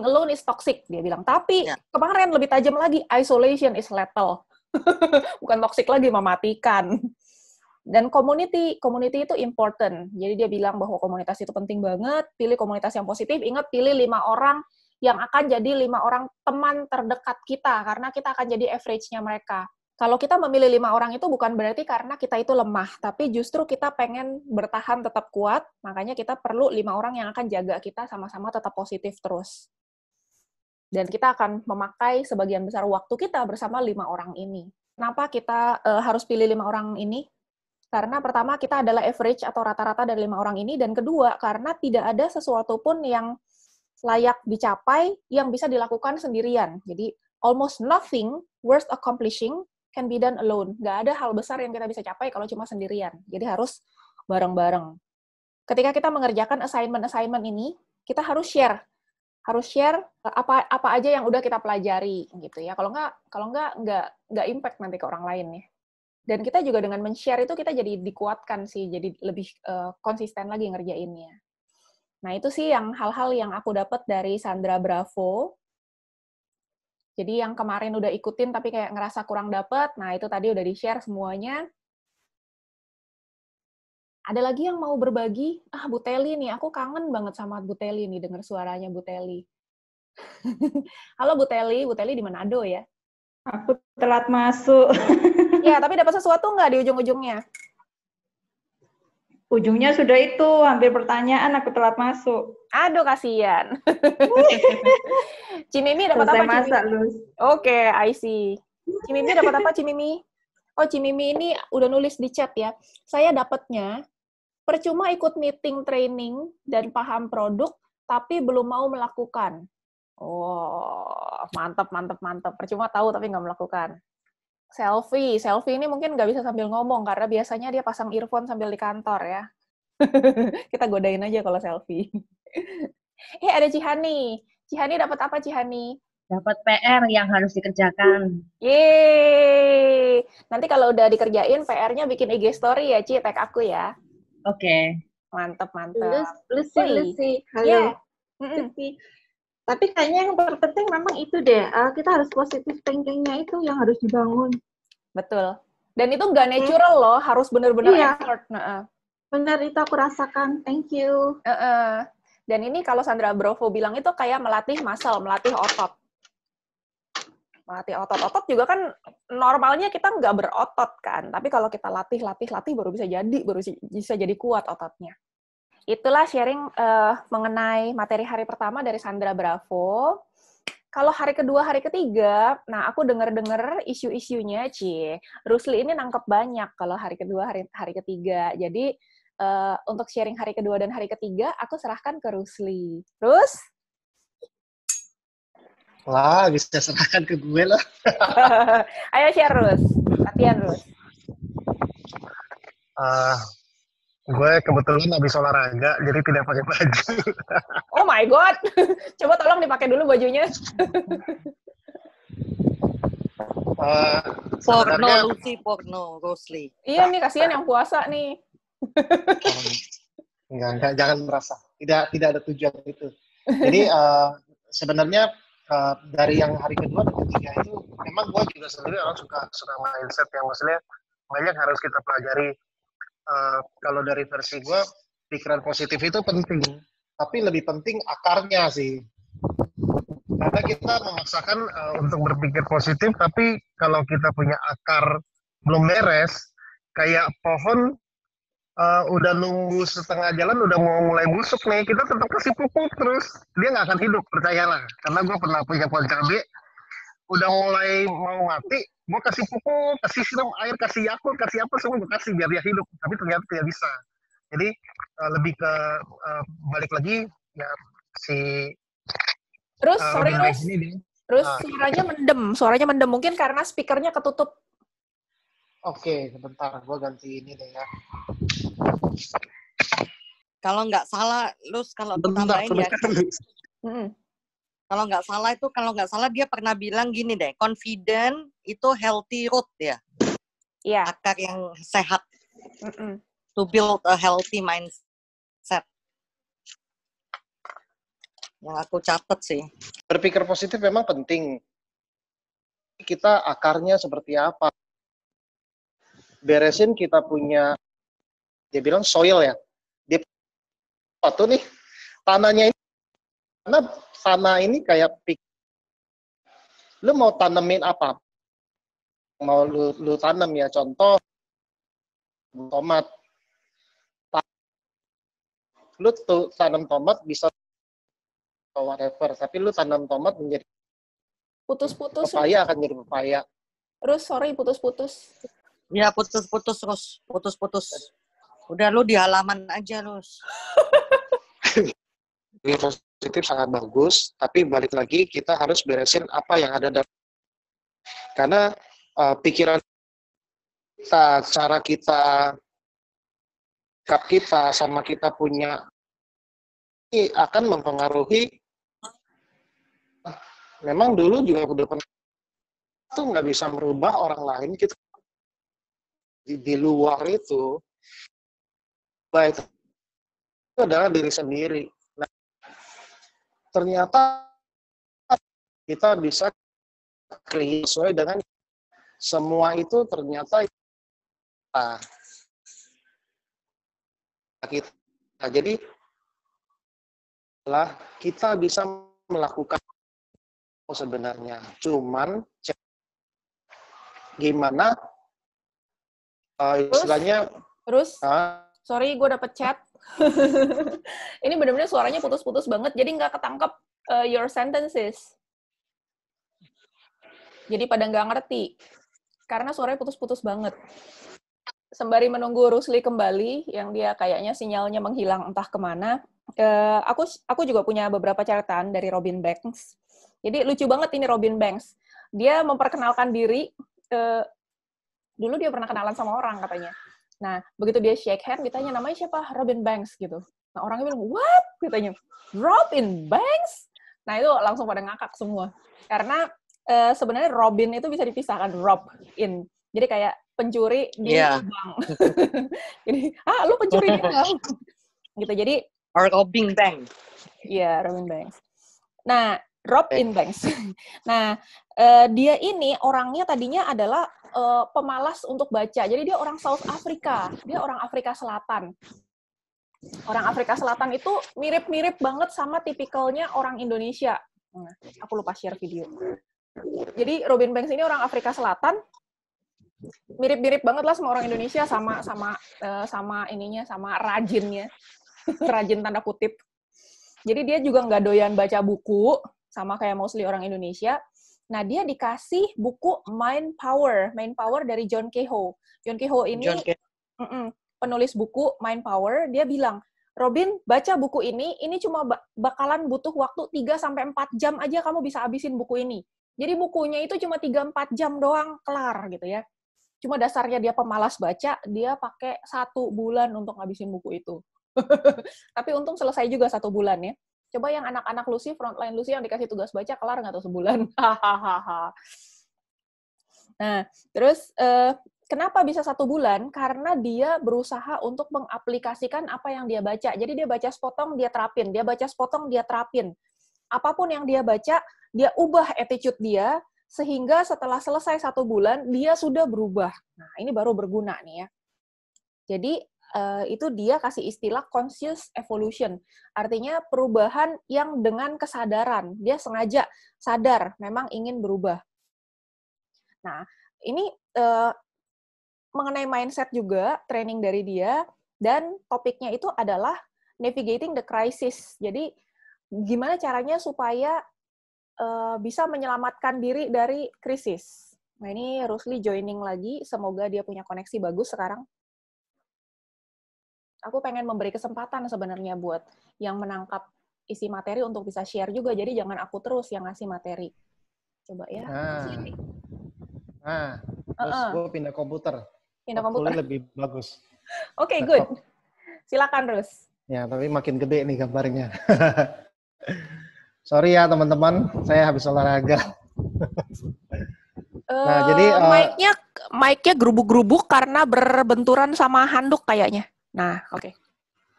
alone is toxic, dia bilang. Tapi kemarin lebih tajam lagi, isolation is lethal. Bukan toxic lagi, mematikan. Dan community itu important. Jadi dia bilang bahwa komunitas itu penting banget, pilih komunitas yang positif, ingat pilih 5 orang yang akan jadi 5 orang teman terdekat kita, karena kita akan jadi average-nya mereka. Kalau kita memilih 5 orang itu bukan berarti karena kita itu lemah, tapi justru kita pengen bertahan tetap kuat, makanya kita perlu 5 orang yang akan jaga kita sama-sama tetap positif terus. Dan kita akan memakai sebagian besar waktu kita bersama 5 orang ini. Kenapa kita harus pilih 5 orang ini? Karena pertama, kita adalah average atau rata-rata dari 5 orang ini, dan kedua, karena tidak ada sesuatu pun yang layak dicapai yang bisa dilakukan sendirian. Jadi, almost nothing worth accomplishing can be done alone. Nggak ada hal besar yang kita bisa capai kalau cuma sendirian. Jadi, harus bareng-bareng. Ketika kita mengerjakan assignment ini, kita harus share apa aja yang udah kita pelajari, gitu ya. Kalau nggak impact nanti ke orang lain ya. Dan kita juga dengan men-share itu kita jadi dikuatkan sih, jadi lebih konsisten lagi ngerjainnya. Nah, itu sih yang hal-hal yang aku dapat dari Sandra Bravo. Jadi yang kemarin udah ikutin tapi kayak ngerasa kurang dapat, nah itu tadi udah di-share semuanya. Ada lagi yang mau berbagi? Bu Teli nih, aku kangen banget sama Bu Teli nih, dengar suaranya Bu Teli. Halo Bu Teli di Manado ya? Aku telat masuk. Ya, tapi dapat sesuatu nggak di ujung-ujungnya? Ujungnya sudah itu, hampir pertanyaan, aku telat masuk. Aduh, kasihan. Cimimi dapat apa, Cimimi? Oke, I see. Cimimi dapat apa, Cimimi? Oh, Cimimi ini udah nulis di chat ya. Saya dapatnya, percuma ikut meeting training dan paham produk, tapi belum mau melakukan. Oh, mantap. Percuma tahu tapi nggak melakukan. Selfie ini mungkin nggak bisa sambil ngomong, karena biasanya dia pasang earphone sambil di kantor ya. Kita godain aja kalau selfie. Ada Cihani. Cihani dapat apa, Cihani? Dapat PR yang harus dikerjakan. Yeay! Nanti kalau udah dikerjain, PR-nya bikin IG story ya, Ci, tag aku ya. Oke. Mantap. Lucy. Halo. Yeah. Lucy. Tapi kayaknya yang terpenting memang itu deh. Kita harus positive thinking-nya itu yang harus dibangun. Betul. Dan itu nggak natural loh, harus bener-bener effort. Benar, itu aku rasakan. Thank you. Dan ini kalau Sandra Bravo bilang itu kayak melatih muscle, melatih otot. Melatih otot juga kan normalnya kita nggak berotot kan, tapi kalau kita latih baru bisa jadi kuat ototnya. Itulah sharing mengenai materi hari pertama dari Sandra Bravo. Kalau hari kedua, hari ketiga, nah aku dengar isu-isunya, Rusli ini nangkep banyak kalau hari kedua, hari ketiga. Jadi untuk sharing hari kedua dan hari ketiga, aku serahkan ke Rusli. Terus? Lah, bisa serahkan ke gue lah. Ayo share, Rus. Latihan, Rus. Gue kebetulan habis olahraga, jadi tidak pakai baju. Oh my God. Coba tolong dipakai dulu bajunya. Porno, Rusli. Iya nih, kasihan yang puasa nih. Enggak, jangan merasa. Tidak ada tujuan itu. Jadi sebenarnya dari yang hari kedua dan ketiga itu, memang gue juga sendiri orang suka mindset yang maksudnya banyak harus kita pelajari. Kalau dari versi gue, pikiran positif itu penting, tapi lebih penting akarnya sih. Karena kita memaksakan untuk berpikir positif, tapi kalau kita punya akar belum beres, kayak pohon udah nunggu setengah jalan, udah mau mulai busuk nih, kita tetap kasih pupuk terus, dia nggak akan hidup, percayalah. Karena gue pernah punya pohon cabai, udah mulai mau mati, gue kasih pupuk, kasih siram air, kasih yakult, kasih apa, semua gue kasih biar dia hidup, tapi ternyata tidak bisa. Jadi lebih ke balik lagi, ya si... Terus, Terus suaranya mendem, mungkin karena speakernya ketutup. Oke, sebentar, gue ganti ini deh ya. Kalau nggak salah, Lus, kalau tambahin ya. Kalau nggak salah dia pernah bilang gini deh, confident itu healthy root ya. Iya. Akar yang sehat. To build a healthy mindset. Yang aku catat sih. Berpikir positif memang penting. Kita akarnya seperti apa? Beresin kita punya, dia bilang soil ya. Dia satu nih, tanahnya ini, karena tanah ini kayak lu mau tanemin apa? Mau lu tanam ya, contoh tomat. Lu tuh tanam tomat bisa whatever, tapi lu tanam tomat menjadi putus-putus. Pepaya akan jadi pepaya. Terus sorry putus-putus. Ya putus-putus terus, putus-putus. Udah lu di halaman aja, Lus. Ini positif sangat bagus, tapi balik lagi kita harus beresin apa yang ada dalam. Karena pikiran kita, cara kita, sikap kita, sama kita punya ini akan mempengaruhi. Memang dulu juga udah pernah itu nggak bisa merubah orang lain, kita di luar itu baik itu adalah diri sendiri. Nah, ternyata kita bisa create sesuai dengan semua itu ternyata kita. Jadi kita bisa melakukan sebenarnya, cuman gimana istilahnya. Terus sorry, gue dapet chat. Ini benar-benar suaranya putus-putus banget, jadi nggak ketangkep your sentences. Jadi pada nggak ngerti, karena suaranya putus-putus banget. Sembari menunggu Rusli kembali, yang dia kayaknya sinyalnya menghilang entah kemana, aku juga punya beberapa catatan dari Robin Banks. Jadi lucu banget ini Robin Banks. Dia memperkenalkan diri. Dulu dia pernah kenalan sama orang katanya. Nah, begitu dia shake hand, ditanya namanya siapa? Robin Banks gitu. Nah, orangnya bilang, what? Ditanya, Robin Banks? Nah, itu langsung pada ngakak semua. Karena sebenarnya Robin itu bisa dipisahkan, Rob in. Jadi kayak pencuri di bank. Jadi, lu pencuri di bank. Gitu, jadi... Robin Banks. Iya, Robin Banks. Nah, Robin Banks. Nah, dia ini orangnya tadinya adalah pemalas untuk baca. Jadi dia orang South Africa. Dia orang Afrika Selatan. Orang Afrika Selatan itu mirip-mirip banget sama tipikalnya orang Indonesia. Nah, aku lupa share video. Jadi Robin Banks ini orang Afrika Selatan. Mirip-mirip banget lah sama orang Indonesia, sama ininya, sama rajinnya. Rajin tanda kutip. Jadi dia juga nggak doyan baca buku, sama kayak mostly orang Indonesia. Nah, dia dikasih buku Mind Power dari John Kehoe. John Kehoe ini penulis buku Mind Power, dia bilang, Robin, baca buku ini cuma bakalan butuh waktu 3-4 jam aja kamu bisa habisin buku ini. Jadi bukunya itu cuma 3-4 jam doang, kelar gitu ya. Cuma dasarnya dia pemalas baca, dia pakai 1 bulan untuk habisin buku itu. Tapi untung selesai juga 1 bulan ya. Coba yang anak-anak Lucy, frontline Lucy yang dikasih tugas baca, kelar nggak tuh sebulan? Nah, terus kenapa bisa 1 bulan? Karena dia berusaha untuk mengaplikasikan apa yang dia baca. Jadi dia baca sepotong, dia terapin. Dia baca sepotong, dia terapin. Apapun yang dia baca, dia ubah attitude dia, sehingga setelah selesai 1 bulan, dia sudah berubah. Nah, ini baru berguna nih ya. Jadi, itu dia kasih istilah conscious evolution. Artinya perubahan yang dengan kesadaran. Dia sengaja sadar memang ingin berubah. Nah, ini mengenai mindset juga, training dari dia, dan topiknya itu adalah navigating the crisis. Jadi, gimana caranya supaya bisa menyelamatkan diri dari krisis. Nah, ini Rusli joining lagi. Semoga dia punya koneksi bagus sekarang. Aku pengen memberi kesempatan sebenarnya buat yang menangkap isi materi untuk bisa share juga. Jadi jangan aku terus yang ngasih materi. Coba ya. Terus gue pindah komputer. Pindah komputer. Lebih bagus. Oke, good. Silakan, Rus. Ya, tapi makin gede nih gambarnya. Sorry ya teman-teman, saya habis olahraga. Nah, jadi mic-nya gerubuk-gerubuk karena berbenturan sama handuk kayaknya. Nah, oke.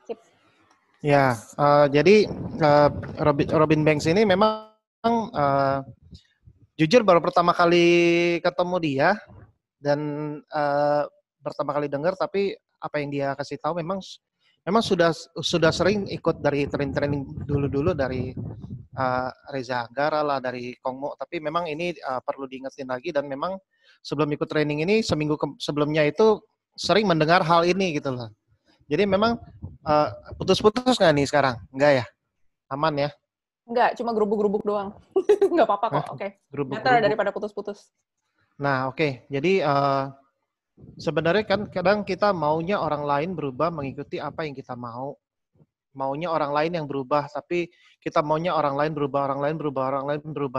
Sip. Ya, jadi Robin Banks ini memang jujur baru pertama kali ketemu dia dan pertama kali dengar, tapi apa yang dia kasih tahu memang sudah sering ikut dari training dulu dari Reza Anggara lah, dari Kongmo, tapi memang ini perlu diingetin lagi, dan memang sebelum ikut training ini seminggu sebelumnya itu sering mendengar hal ini gitu loh. Jadi memang putus-putus nggak nih sekarang? Enggak ya? Aman ya? Enggak, cuma gerubuk-gerubuk doang. Nggak apa-apa kok, oke. Better daripada putus-putus. Nah, oke. Jadi sebenarnya kan kadang kita maunya orang lain berubah mengikuti apa yang kita mau. Maunya orang lain yang berubah, tapi kita maunya orang lain berubah.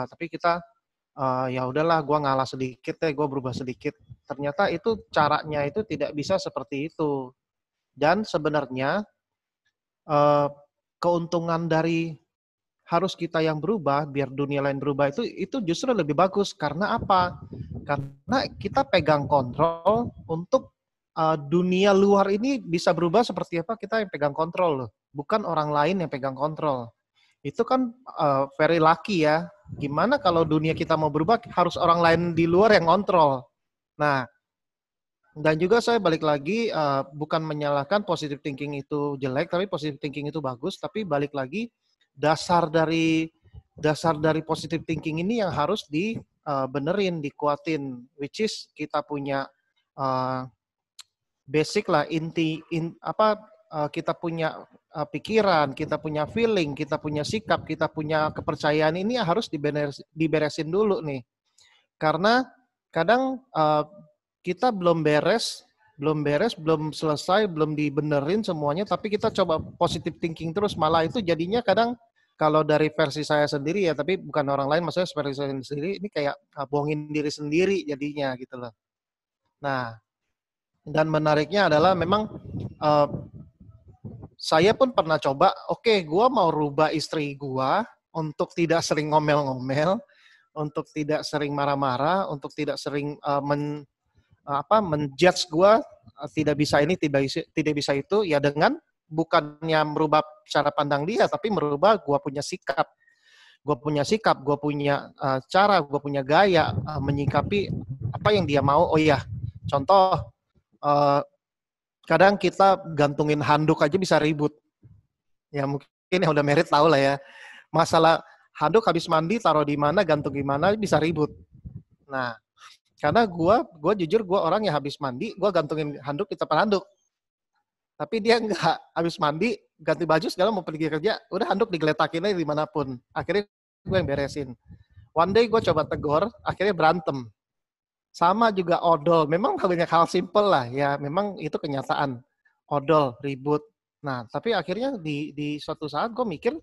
Tapi kita ya udahlah, gue ngalah sedikit deh, gue berubah sedikit. Ternyata itu caranya itu tidak bisa seperti itu. Dan sebenarnya keuntungan dari harus kita yang berubah biar dunia lain berubah itu justru lebih bagus. Karena apa? Karena kita pegang kontrol untuk dunia luar ini bisa berubah seperti apa, kita yang pegang kontrol loh. Bukan orang lain yang pegang kontrol. Itu kan very lucky ya. Gimana kalau dunia kita mau berubah harus orang lain di luar yang kontrol. Nah, dan juga saya balik lagi, bukan menyalahkan positive thinking itu jelek, tapi positive thinking itu bagus, tapi balik lagi dasar dari positive thinking ini yang harus dibenerin, dikuatin, which is kita punya basic lah, kita punya pikiran, kita punya feeling, kita punya sikap, kita punya kepercayaan, ini harus diberesin dulu nih. Karena kadang kita belum beres belum beres, belum selesai, belum dibenerin semuanya, tapi kita coba positive thinking terus, malah itu jadinya kadang kalau dari versi saya sendiri ya, tapi bukan orang lain, maksudnya versi saya sendiri, ini kayak bohongin diri sendiri jadinya gitu loh. Nah, dan menariknya adalah memang saya pun pernah coba, oke, gue mau rubah istri gue untuk tidak sering ngomel-ngomel, untuk tidak sering marah-marah, untuk tidak sering menjudge gue, tidak bisa ini, tidak bisa itu, ya dengan bukannya merubah cara pandang dia, tapi merubah gue punya sikap. Gue punya sikap, gue punya cara, gue punya gaya menyikapi apa yang dia mau. Oh iya, contoh, kadang kita gantungin handuk aja bisa ribut. Ya mungkin yang udah merit tahu lah ya. Masalah handuk habis mandi taruh di mana, gantung di mana bisa ribut. Nah, karena gue jujur gue orang yang habis mandi, gue gantungin handuk di tempat handuk. Tapi dia enggak, habis mandi, ganti baju segala mau pergi kerja, udah handuk digeletakin aja dimanapun. Akhirnya gue yang beresin. One day gue coba tegur, akhirnya berantem. Sama juga odol, memang banyak hal simple lah ya, memang itu kenyataan. Odol, ribut. Nah, tapi akhirnya di suatu saat gue mikir,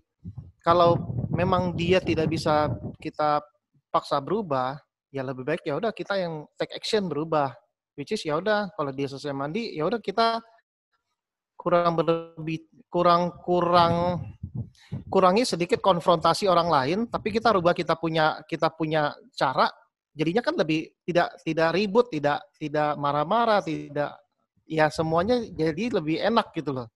kalau memang dia tidak bisa kita paksa berubah, ya lebih baik ya udah kita yang take action berubah. Which is ya udah kalau dia selesai mandi, ya udah kita kurangi sedikit konfrontasi orang lain, tapi kita rubah kita punya cara. Jadinya kan lebih tidak ribut, tidak marah-marah, tidak, ya semuanya jadi lebih enak gitu loh.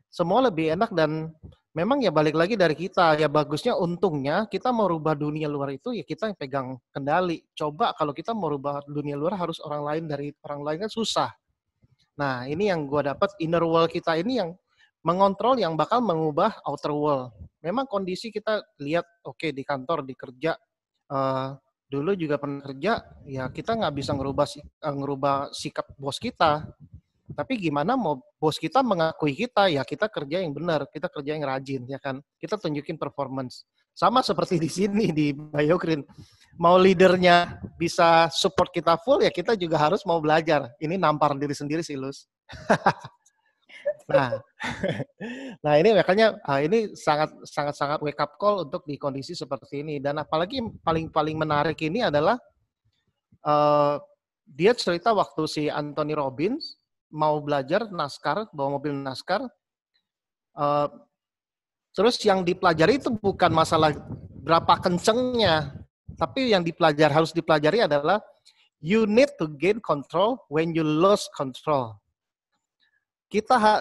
Semua lebih enak dan memang ya balik lagi dari kita. Ya bagusnya untungnya kita mau rubah dunia luar itu ya kita yang pegang kendali. Coba kalau kita mau rubah dunia luar harus orang lain, dari orang lain kan susah. Nah ini yang gue dapat, inner world kita ini yang mengontrol, yang bakal mengubah outer world. Memang kondisi kita lihat, oke, di kantor, di kerja, dulu juga pernah kerja, ya kita nggak bisa ngerubah sikap bos kita. Tapi gimana mau bos kita mengakui kita, ya kita kerja yang benar, kita kerja yang rajin, ya kan? Kita tunjukin performance. Sama seperti di sini, di BioGreen. Mau leadernya bisa support kita full, ya kita juga harus mau belajar. Ini nampar diri sendiri sih, Lus. Nah ini makanya ini sangat wake up call untuk di kondisi seperti ini. Dan apalagi paling menarik ini adalah dia cerita waktu si Anthony Robbins mau belajar NASCAR, bawa mobil NASCAR. Terus yang dipelajari itu bukan masalah berapa kencengnya, tapi yang harus dipelajari adalah you need to gain control when you lose control.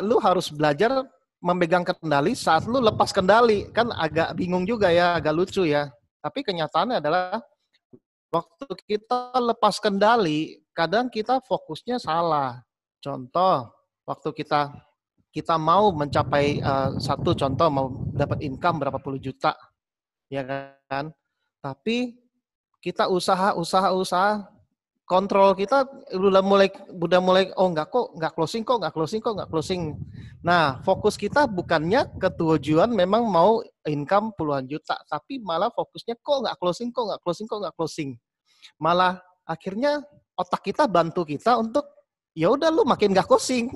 Lu harus belajar memegang kendali saat lu lepas kendali. Kan agak bingung juga ya, agak lucu ya. Tapi kenyataannya adalah waktu kita lepas kendali, kadang kita fokusnya salah. Contoh, waktu kita mau mencapai satu contoh, mau dapat income berapa puluh juta, ya kan? Tapi kita usaha, kontrol kita udah mulai nggak closing. Nah, fokus kita bukannya ke tujuan memang mau income puluhan juta, tapi malah fokusnya kok nggak closing. Malah akhirnya otak kita bantu kita untuk ya udah lu makin nggak closing.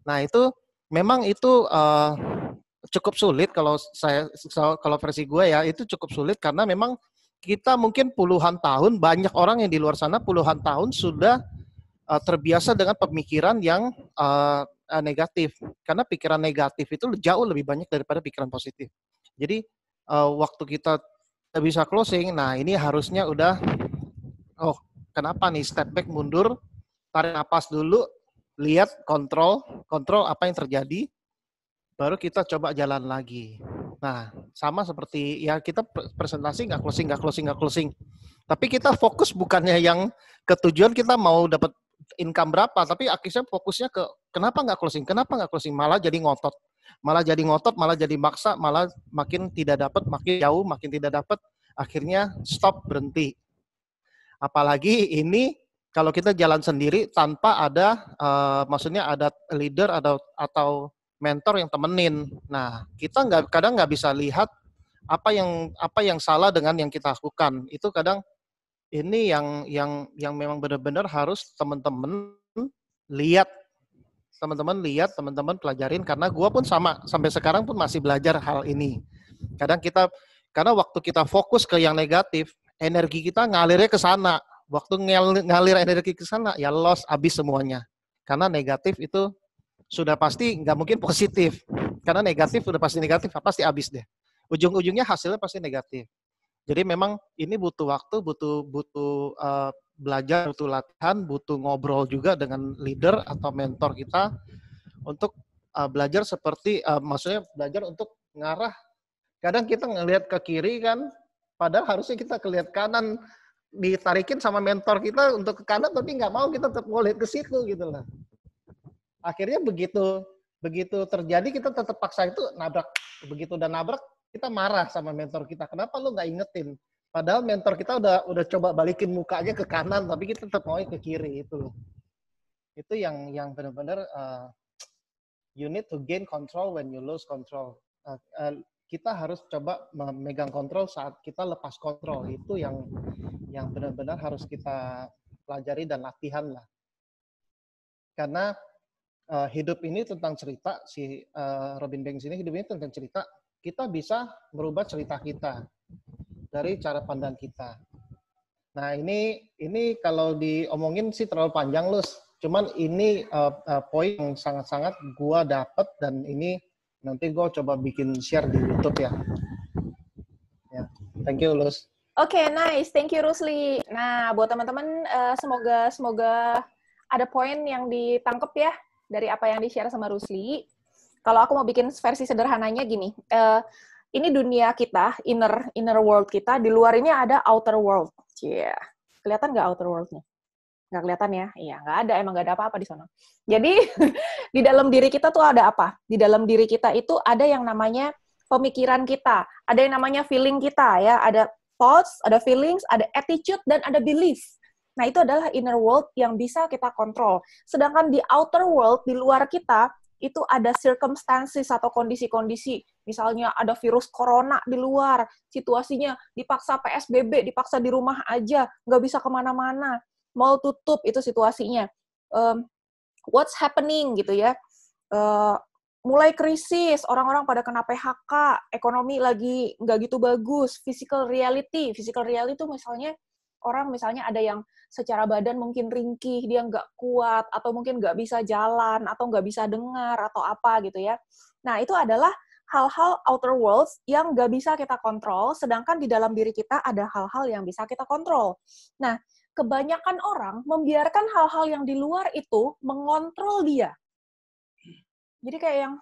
Nah, itu memang itu cukup sulit kalau versi gue ya, itu cukup sulit karena memang kita mungkin puluhan tahun, banyak orang yang di luar sana puluhan tahun sudah terbiasa dengan pemikiran yang negatif. Karena pikiran negatif itu jauh lebih banyak daripada pikiran positif. Jadi waktu kita bisa closing, nah ini harusnya udah, kenapa nih, step back, mundur, tarik napas dulu, lihat, kontrol apa yang terjadi, baru kita coba jalan lagi. Nah, sama seperti ya kita presentasi nggak closing. Tapi kita fokus bukannya yang ke tujuan kita mau dapat income berapa, tapi akhirnya fokusnya ke kenapa nggak closing, malah jadi ngotot, malah jadi maksa, malah makin tidak dapat, makin jauh, makin tidak dapat, akhirnya stop, berhenti. Apalagi ini kalau kita jalan sendiri tanpa ada, maksudnya ada leader atau mentor yang temenin. Nah, kita kadang nggak bisa lihat apa yang salah dengan yang kita lakukan. Itu kadang ini yang memang benar-benar harus teman-teman lihat, teman-teman pelajarin, karena gue pun sama sampai sekarang pun masih belajar hal ini. Karena waktu kita fokus ke yang negatif, energi kita ngalirnya ke sana. Waktu ngalir energi ke sana, ya loss, habis semuanya. Karena negatif itu sudah pasti nggak mungkin positif. Karena negatif sudah pasti negatif, pasti habis deh. Ujung-ujungnya hasilnya pasti negatif. Jadi memang ini butuh waktu, butuh belajar, butuh latihan, butuh ngobrol juga dengan leader atau mentor kita untuk belajar seperti, maksudnya belajar untuk ngarah. Kadang kita ngelihat ke kiri kan, padahal harusnya kita ngelihat kanan, ditarikin sama mentor kita untuk ke kanan, tapi nggak mau, kita tetap ngelihat ke situ gitu lah. Akhirnya begitu terjadi, kita tetap paksa itu nabrak. Begitu udah nabrak, kita marah sama mentor kita. Kenapa lu nggak ingetin? Padahal mentor kita udah coba balikin mukanya ke kanan, tapi kita tetap mau ke kiri itu loh. Itu yang benar-benar you need to gain control when you lose control. Kita harus coba memegang kontrol saat kita lepas kontrol. Itu yang benar-benar harus kita pelajari dan latihan lah. Karena hidup ini tentang cerita, si Robin Banks ini hidup ini tentang cerita. Kita bisa merubah cerita kita dari cara pandang kita. Nah ini kalau diomongin sih terlalu panjang, Lus. Cuman ini poin yang sangat-sangat gua dapat, dan ini nanti gua coba bikin share di YouTube ya. Ya, thank you, Lus. Oke, nice. Thank you, Rusli. Nah, buat teman-teman, semoga ada poin yang ditangkap ya dari apa yang di-share sama Rusli. Kalau aku mau bikin versi sederhananya gini, ini dunia kita, inner world kita, di luar ini ada outer world. Yeah. Kelihatan nggak outer world-nya? Nggak kelihatan ya? Iya, nggak ada, emang nggak ada apa-apa di sana. Jadi, di dalam diri kita tuh ada apa? Di dalam diri kita itu ada yang namanya pemikiran kita, ada yang namanya feeling kita, ya, ada thoughts, ada feelings, ada attitude, dan ada belief. Nah, itu adalah inner world yang bisa kita kontrol. Sedangkan di outer world, di luar kita, itu ada circumstances atau kondisi-kondisi. Misalnya ada virus corona di luar, situasinya dipaksa PSBB, dipaksa di rumah aja, nggak bisa kemana-mana, mall tutup, itu situasinya. What's happening gitu ya. Mulai krisis, orang-orang pada kena PHK, ekonomi lagi nggak gitu bagus, physical reality itu misalnya, orang misalnya ada yang secara badan mungkin ringkih, dia nggak kuat, atau mungkin nggak bisa jalan, atau nggak bisa dengar, atau apa gitu ya. Nah, itu adalah hal-hal outer worlds yang nggak bisa kita kontrol, sedangkan di dalam diri kita ada hal-hal yang bisa kita kontrol. Nah, kebanyakan orang membiarkan hal-hal yang di luar itu mengontrol dia. Jadi kayak yang,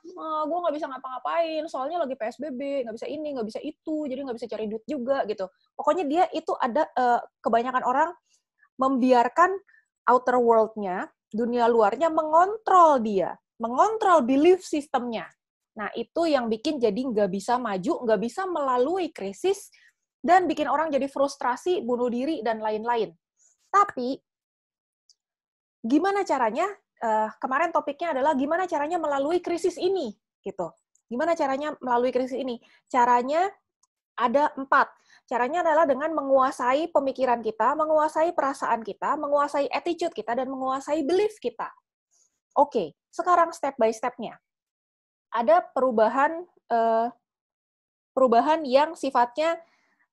gue nggak bisa ngapa-ngapain, soalnya lagi PSBB, nggak bisa ini, nggak bisa itu, jadi nggak bisa cari duit juga, gitu. Pokoknya dia itu ada, kebanyakan orang membiarkan outer world-nya, dunia luarnya, mengontrol dia, mengontrol belief system-nya. Nah, itu yang bikin jadi nggak bisa maju, nggak bisa melalui krisis, dan bikin orang jadi frustrasi, bunuh diri, dan lain-lain. Tapi, gimana caranya? Kemarin topiknya adalah gimana caranya melalui krisis ini, gitu. Gimana caranya melalui krisis ini? Caranya ada 4. Caranya adalah dengan menguasai pemikiran kita, menguasai perasaan kita, menguasai attitude kita, dan menguasai belief kita. Oke, sekarang step by step-nya. Ada perubahan yang sifatnya,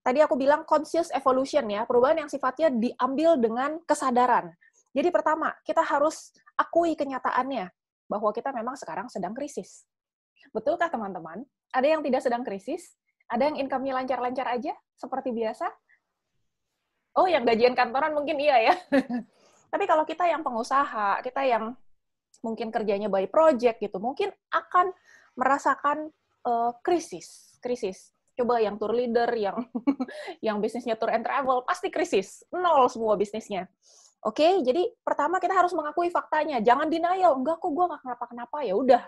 tadi aku bilang conscious evolution ya, perubahan yang sifatnya diambil dengan kesadaran. Jadi pertama, kita harus akui kenyataannya, bahwa kita memang sekarang sedang krisis. Betulkah teman-teman? Ada yang tidak sedang krisis? Ada yang income-nya lancar-lancar aja, seperti biasa? Oh, yang gajian kantoran mungkin iya ya. Tapi kalau kita yang pengusaha, kita yang mungkin kerjanya by project gitu, mungkin akan merasakan krisis. Coba yang tour leader, yang bisnisnya tour and travel, pasti krisis. Nol semua bisnisnya. Oke, jadi pertama kita harus mengakui faktanya. Jangan denial, enggak kok gue nggak kenapa-kenapa, ya udah.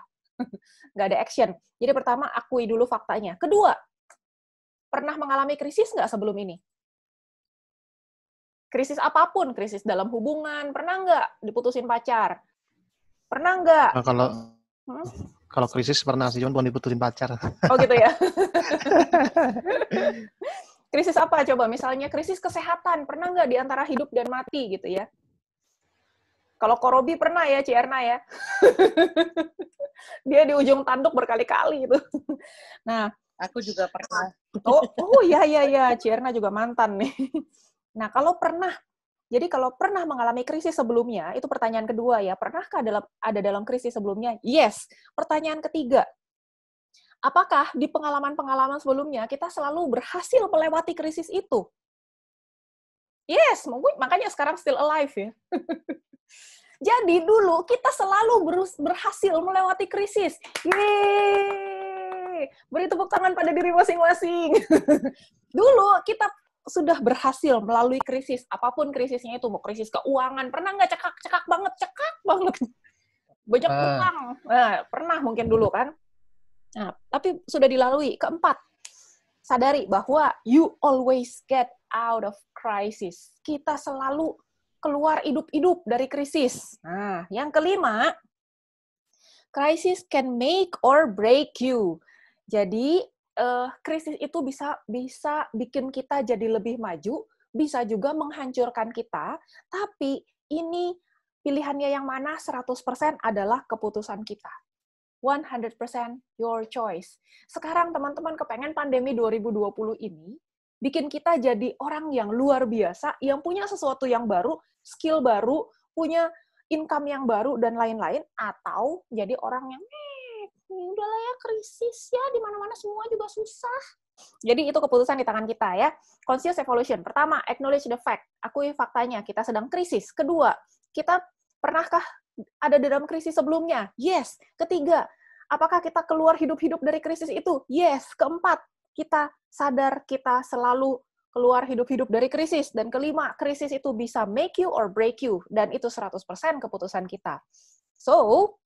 Nggak ada action. Jadi pertama, akui dulu faktanya. Kedua, pernah mengalami krisis nggak sebelum ini? Krisis apapun, krisis dalam hubungan, pernah nggak diputusin pacar? Pernah nggak? Kalau krisis pernah sih, cuma bukan diputusin pacar. Oh gitu ya. Krisis apa coba? Misalnya krisis kesehatan, pernah nggak di antara hidup dan mati gitu ya? Kalau Korobi pernah ya, Cierna ya. Dia di ujung tanduk berkali-kali gitu. Nah, aku juga pernah. Oh ya, Cierna juga mantan nih. Nah, kalau pernah mengalami krisis sebelumnya, itu pertanyaan kedua ya, pernahkah ada dalam krisis sebelumnya? Yes. Pertanyaan ketiga, apakah di pengalaman-pengalaman sebelumnya kita selalu berhasil melewati krisis itu? Yes, makanya sekarang still alive ya. Jadi dulu kita selalu berhasil melewati krisis. Yeay! Beri tepuk tangan pada diri masing-masing. Dulu kita sudah berhasil melalui krisis, apapun krisisnya itu, mau krisis keuangan, pernah nggak cekak banget, banyak utang, nah, pernah mungkin dulu kan, nah, tapi sudah dilalui. Keempat, sadari bahwa you always get out of crisis, kita selalu keluar hidup-hidup dari krisis. Nah, yang kelima, crisis can make or break you. Jadi, krisis itu bisa bikin kita jadi lebih maju, bisa juga menghancurkan kita, tapi ini pilihannya yang mana 100% adalah keputusan kita. 100% your choice. Sekarang teman-teman kepengen pandemi 2020 ini bikin kita jadi orang yang luar biasa, yang punya sesuatu yang baru, skill baru, punya income yang baru, dan lain-lain, atau jadi orang yang, udahlah ya, krisis ya, di mana-mana semua juga susah. Jadi itu keputusan di tangan kita ya. Conscious evolution. Pertama, acknowledge the fact. Akui faktanya, kita sedang krisis. Kedua, kita pernahkah ada dalam krisis sebelumnya? Yes. Ketiga, apakah kita keluar hidup-hidup dari krisis itu? Yes. Keempat, kita sadar kita selalu keluar hidup-hidup dari krisis. Dan kelima, krisis itu bisa make you or break you. Dan itu 100% keputusan kita. So,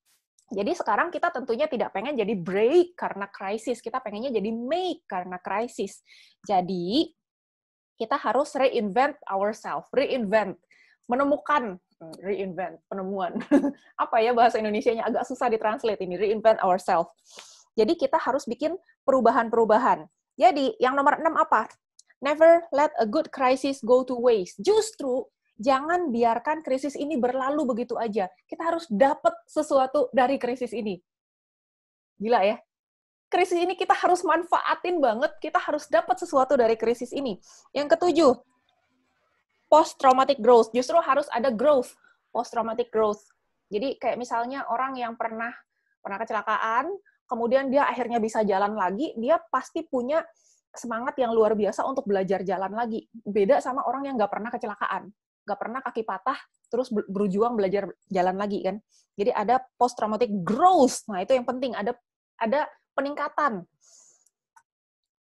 jadi sekarang kita tentunya tidak pengen jadi break karena krisis. Kita pengennya jadi make karena krisis. Jadi, kita harus reinvent ourselves. Penemuan. Apa ya bahasa Indonesianya, agak susah ditranslate ini, reinvent ourselves. Jadi kita harus bikin perubahan-perubahan. Jadi yang nomor 6 apa? Never let a good crisis go to waste. Justru jangan biarkan krisis ini berlalu begitu aja. Kita harus dapat sesuatu dari krisis ini. Gila ya? Krisis ini kita harus manfaatin banget, kita harus dapat sesuatu dari krisis ini. Yang ketujuh, post-traumatic growth. Justru harus ada growth, post-traumatic growth. Jadi kayak misalnya orang yang pernah kecelakaan, kemudian dia akhirnya bisa jalan lagi, dia pasti punya semangat yang luar biasa untuk belajar jalan lagi. Beda sama orang yang nggak pernah kecelakaan, nggak pernah kaki patah, terus berjuang belajar jalan lagi kan. Jadi ada post-traumatic growth. Nah, itu yang penting, ada peningkatan.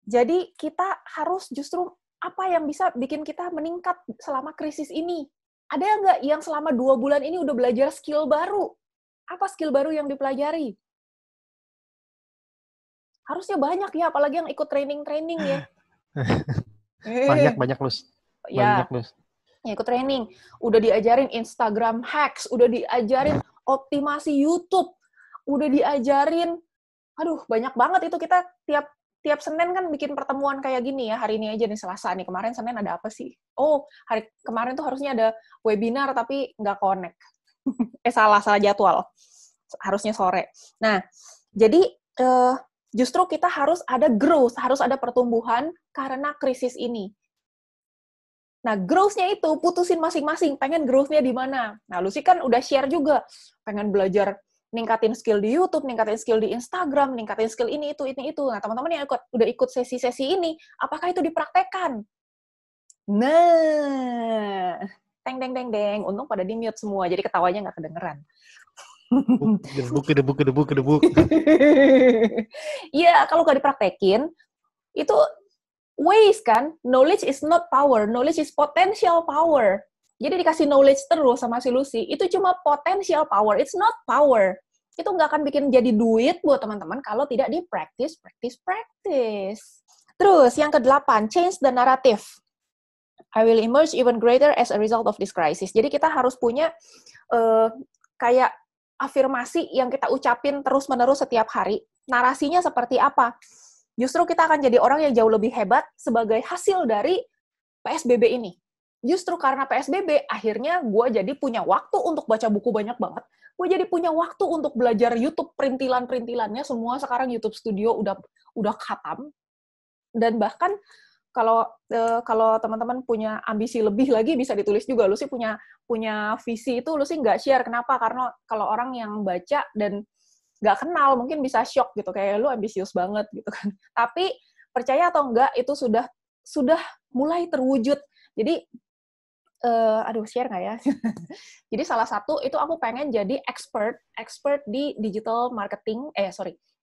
Jadi kita harus justru apa yang bisa bikin kita meningkat selama krisis ini? Ada nggak yang selama 2 bulan ini udah belajar skill baru? Apa skill baru yang dipelajari? Harusnya banyak ya, apalagi yang ikut training ya. Banyak, Lus. Ya, ikut training. Udah diajarin Instagram hacks, udah diajarin optimasi YouTube, udah diajarin, aduh banyak banget itu. Kita tiap Senin kan bikin pertemuan kayak gini ya, hari ini aja nih Selasa nih, kemarin Senin ada apa sih? Oh, hari kemarin tuh harusnya ada webinar tapi nggak connect. Salah jadwal. Harusnya sore. Nah, jadi justru kita harus ada growth, harus ada pertumbuhan karena krisis ini. Nah, growth-nya itu putusin masing-masing, pengen growth-nya di mana. Nah, Lucy kan udah share juga, pengen belajar ningkatin skill di YouTube, ningkatin skill di Instagram, ningkatin skill ini, itu. Nah, teman-teman yang udah ikut sesi-sesi ini, apakah itu dipraktekkan? Nah, deng. Untung pada di-mute semua, jadi ketawanya nggak kedengeran. Gedebuk. Iya, kalau nggak dipraktekin, itu waste kan? Knowledge is not power, knowledge is potential power. Jadi dikasih knowledge terus sama si Lucy, itu cuma potential power, it's not power. Itu nggak akan bikin jadi duit buat teman-teman kalau tidak di-practice. Terus, yang ke-8, change the narrative. I will emerge even greater as a result of this crisis. Jadi kita harus punya kayak afirmasi yang kita ucapin terus-menerus setiap hari. Narasinya seperti apa? justru kita akan jadi orang yang jauh lebih hebat sebagai hasil dari PSBB ini. Justru karena PSBB, akhirnya gue jadi punya waktu untuk baca buku banyak banget. Gue jadi punya waktu untuk belajar YouTube perintilan-perintilannya. Semua sekarang YouTube Studio udah khatam. Dan bahkan kalau teman-teman punya ambisi lebih lagi, bisa ditulis juga. Lu sih punya visi itu, lu sih nggak share. Kenapa? Karena kalau orang yang baca dan nggak kenal, mungkin bisa shock gitu. Kayak lu ambisius banget gitu kan. Tapi percaya atau enggak, itu sudah mulai terwujud. Jadi, share nggak ya? Jadi salah satu itu aku pengen jadi expert di digital marketing,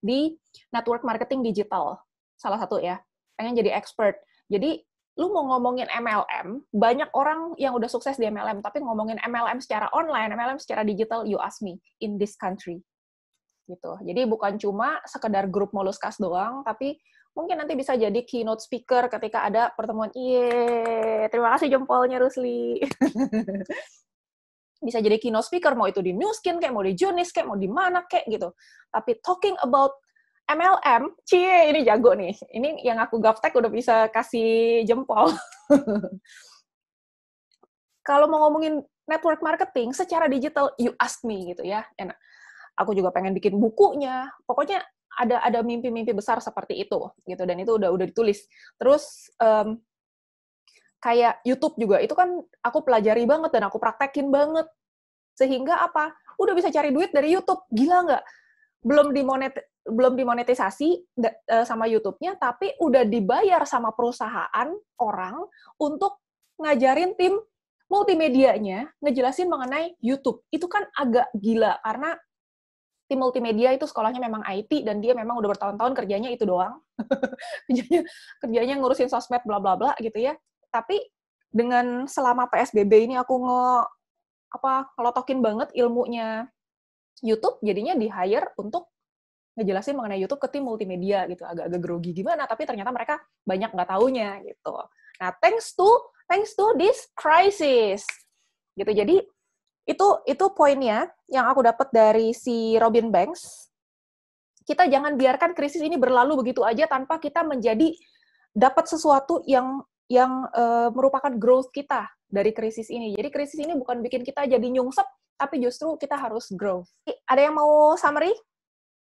di network marketing digital. Salah satu ya, pengen jadi expert. Jadi lu mau ngomongin MLM, banyak orang yang udah sukses di MLM, tapi ngomongin MLM secara online, MLM secara digital, you ask me, in this country. Gitu. Jadi bukan cuma sekedar grup Moluskas doang, tapi mungkin nanti bisa jadi keynote speaker ketika ada pertemuan. Terima kasih jempolnya, Rusli. Bisa jadi keynote speaker, mau itu di New Skin, kayak mau di Junis, kayak mau di mana, kayak gitu. Tapi talking about MLM, ini jago nih. Ini yang aku gaptek udah bisa kasih jempol. Kalau mau ngomongin network marketing secara digital, you ask me gitu ya. Enak. Aku juga pengen bikin bukunya. Pokoknya ada mimpi-mimpi besar seperti itu gitu, dan itu udah ditulis. Terus kayak YouTube juga, itu kan aku pelajari banget dan aku praktekin banget. Sehingga apa? Udah bisa cari duit dari YouTube. Gila nggak? Belum dimonetisasi sama YouTube-nya, tapi udah dibayar sama perusahaan orang untuk ngajarin tim multimedianya ngejelasin mengenai YouTube. Itu kan agak gila, karena tim multimedia itu sekolahnya memang IT, dan dia memang udah bertahun-tahun kerjanya itu doang. kerjanya ngurusin sosmed bla bla bla gitu ya. Tapi dengan selama PSBB ini aku ngelotokin banget ilmunya YouTube, jadinya di-hire untuk ngejelasin mengenai YouTube ke tim multimedia gitu. Agak-agak grogi gimana, tapi ternyata mereka banyak nggak taunya gitu. Nah, thanks to this crisis. Gitu. Jadi itu poinnya yang aku dapat dari si Robin Banks. Kita jangan biarkan krisis ini berlalu begitu aja tanpa kita dapat sesuatu yang merupakan growth kita dari krisis ini. Jadi krisis ini bukan bikin kita jadi nyungsep, tapi justru kita harus grow. Ada yang mau summary?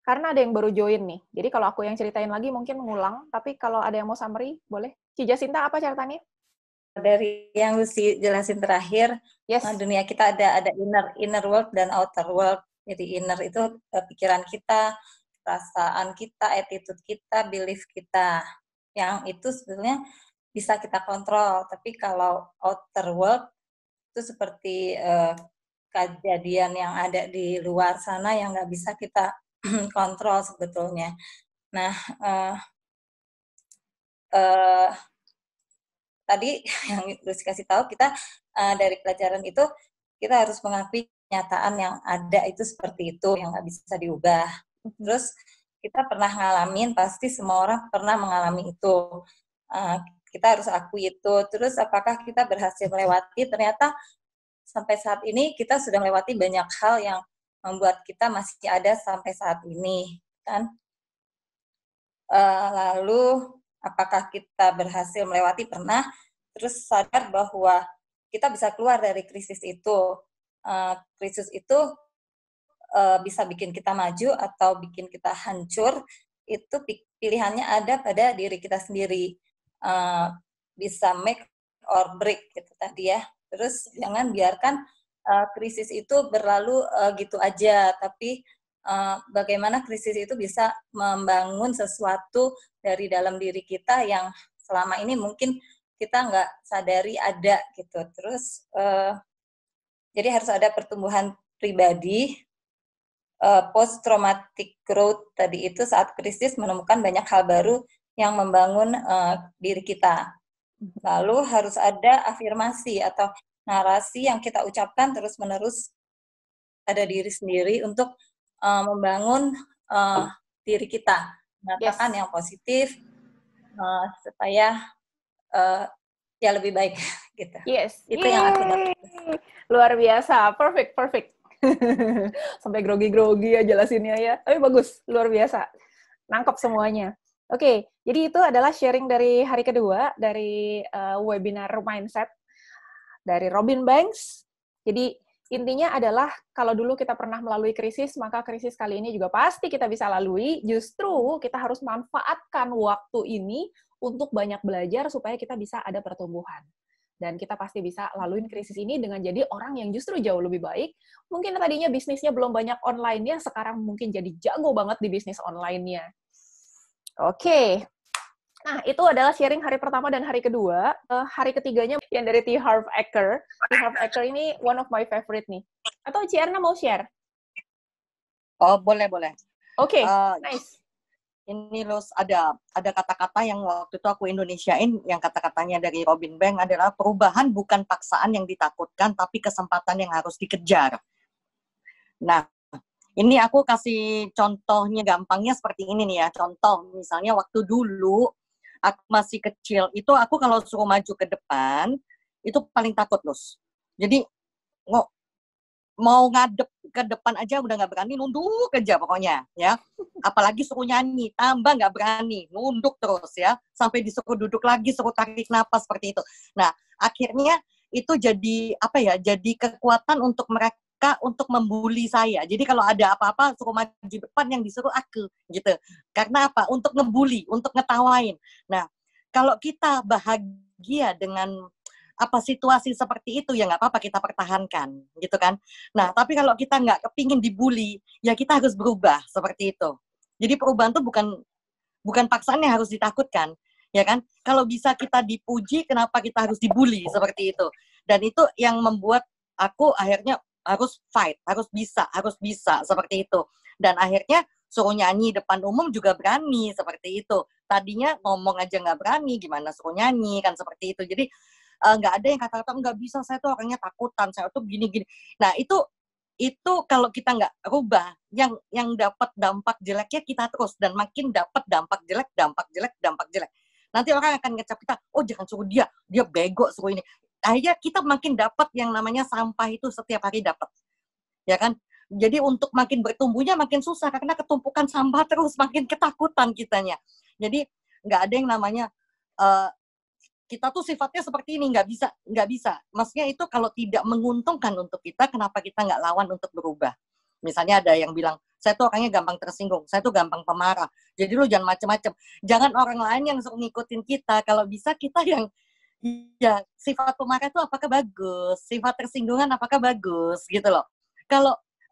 Karena ada yang baru join nih. Jadi kalau aku yang ceritain lagi mungkin ngulang, tapi kalau ada yang mau summary, boleh. Ci Jacinta, apa catatannya? Dari yang Lucy jelasin terakhir, yes. Dunia kita ada inner world dan outer world. Jadi inner itu pikiran kita, perasaan kita, attitude kita, belief kita. Yang itu sebenarnya bisa kita kontrol. Tapi kalau outer world itu seperti kejadian yang ada di luar sana yang nggak bisa kita kontrol sebetulnya. Nah, tadi yang Lucy kasih tahu, kita dari pelajaran itu kita harus mengakui kenyataan yang ada itu seperti itu, yang nggak bisa diubah. Terus kita pernah ngalamin, pasti semua orang pernah mengalami itu. Kita harus akui itu. Terus apakah kita berhasil melewati? Ternyata sampai saat ini kita sudah melewati banyak hal yang membuat kita masih ada sampai saat ini, kan? Lalu apakah kita berhasil melewati? Pernah. Terus sadar bahwa kita bisa keluar dari krisis itu. Krisis itu bisa bikin kita maju atau bikin kita hancur. Itu pilihannya ada pada diri kita sendiri. Bisa make or break gitu tadi ya. Terus jangan biarkan krisis itu berlalu gitu aja, tapi bagaimana krisis itu bisa membangun sesuatu dari dalam diri kita yang selama ini mungkin kita nggak sadari ada gitu. Terus jadi harus ada pertumbuhan pribadi. Post traumatic growth tadi itu saat krisis menemukan banyak hal baru yang membangun diri kita. Lalu harus ada afirmasi atau narasi yang kita ucapkan terus-menerus pada diri sendiri untuk membangun diri kita, mengatakan yang positif supaya ya lebih baik gitu. Yes. Itu yang aku dapat. Luar biasa, perfect. Sampai grogi-grogi ya jelasinnya ya. Tapi bagus, luar biasa. Nangkep semuanya. Oke, jadi itu adalah sharing dari hari kedua dari webinar Mindset dari Robin Banks. Jadi intinya adalah kalau dulu kita pernah melalui krisis, maka krisis kali ini juga pasti kita bisa lalui. Justru kita harus manfaatkan waktu ini untuk banyak belajar supaya kita bisa ada pertumbuhan. Dan kita pasti bisa laluin krisis ini dengan jadi orang yang justru jauh lebih baik. Mungkin tadinya bisnisnya belum banyak online-nya, sekarang mungkin jadi jago banget di bisnis online-nya. Oke. Nah, itu adalah sharing hari pertama dan hari kedua. Hari ketiganya yang dari T. Harv Eker. T. Harv Eker ini one of my favorite nih. Atau Cierna mau share? Oh, boleh. Oke, nice. Ini Lus, ada kata-kata yang waktu itu aku Indonesiain, yang kata-katanya dari Robin Bank adalah perubahan bukan paksaan yang ditakutkan, tapi kesempatan yang harus dikejar. Nah, ini aku kasih contohnya gampangnya seperti ini nih ya. Contoh, misalnya waktu dulu aku masih kecil, itu aku kalau suruh maju ke depan, itu paling takut, Lus. Jadi, mau ngadep ke depan aja udah nggak berani, nunduk aja pokoknya, ya. Apalagi suruh nyanyi, tambah nggak berani, nunduk terus ya. Sampai disuruh duduk lagi, suruh tarik napas seperti itu. Nah, akhirnya itu jadi, jadi kekuatan untuk mereka untuk membuli saya. Jadi kalau ada apa-apa suruh maju depan, yang disuruh aku gitu. Karena apa? Untuk ngebully, untuk ngetawain. Nah, kalau kita bahagia dengan situasi seperti itu, ya nggak apa-apa, kita pertahankan gitu kan. Nah, tapi kalau kita nggak kepingin dibully, ya kita harus berubah seperti itu. Jadi perubahan itu bukan paksaan yang harus ditakutkan, ya kan? Kalau bisa kita dipuji, kenapa kita harus dibully seperti itu? Dan itu yang membuat aku akhirnya harus fight, harus bisa seperti itu. Dan akhirnya suruh nyanyi depan umum juga berani seperti itu. Tadinya ngomong aja nggak berani, gimana suruh nyanyi kan seperti itu. Jadi nggak ada yang kata-kata nggak bisa, saya tuh orangnya takutan, saya tuh gini-gini. Nah itu kalau kita nggak rubah, yang dapat dampak jeleknya kita terus, dan makin dapat dampak jelek. Nanti orang akan ngecap kita, oh jangan suruh dia bego, suruh ini. Akhirnya kita makin dapat yang namanya sampah itu setiap hari dapat, ya kan? Jadi untuk makin bertumbuhnya makin susah karena ketumpukan sampah terus, makin ketakutan kitanya. Jadi nggak ada yang namanya kita tuh sifatnya seperti ini, nggak bisa. Maksudnya itu kalau tidak menguntungkan untuk kita, kenapa kita nggak lawan untuk berubah? Misalnya ada yang bilang, saya tuh orangnya gampang tersinggung, saya tuh gampang pemarah. Jadi lu jangan macem-macem. Jangan orang lain yang suruh ngikutin kita. Kalau bisa kita yang, ya sifat pemarah itu apakah bagus? Sifat tersinggungan apakah bagus? Gitu loh.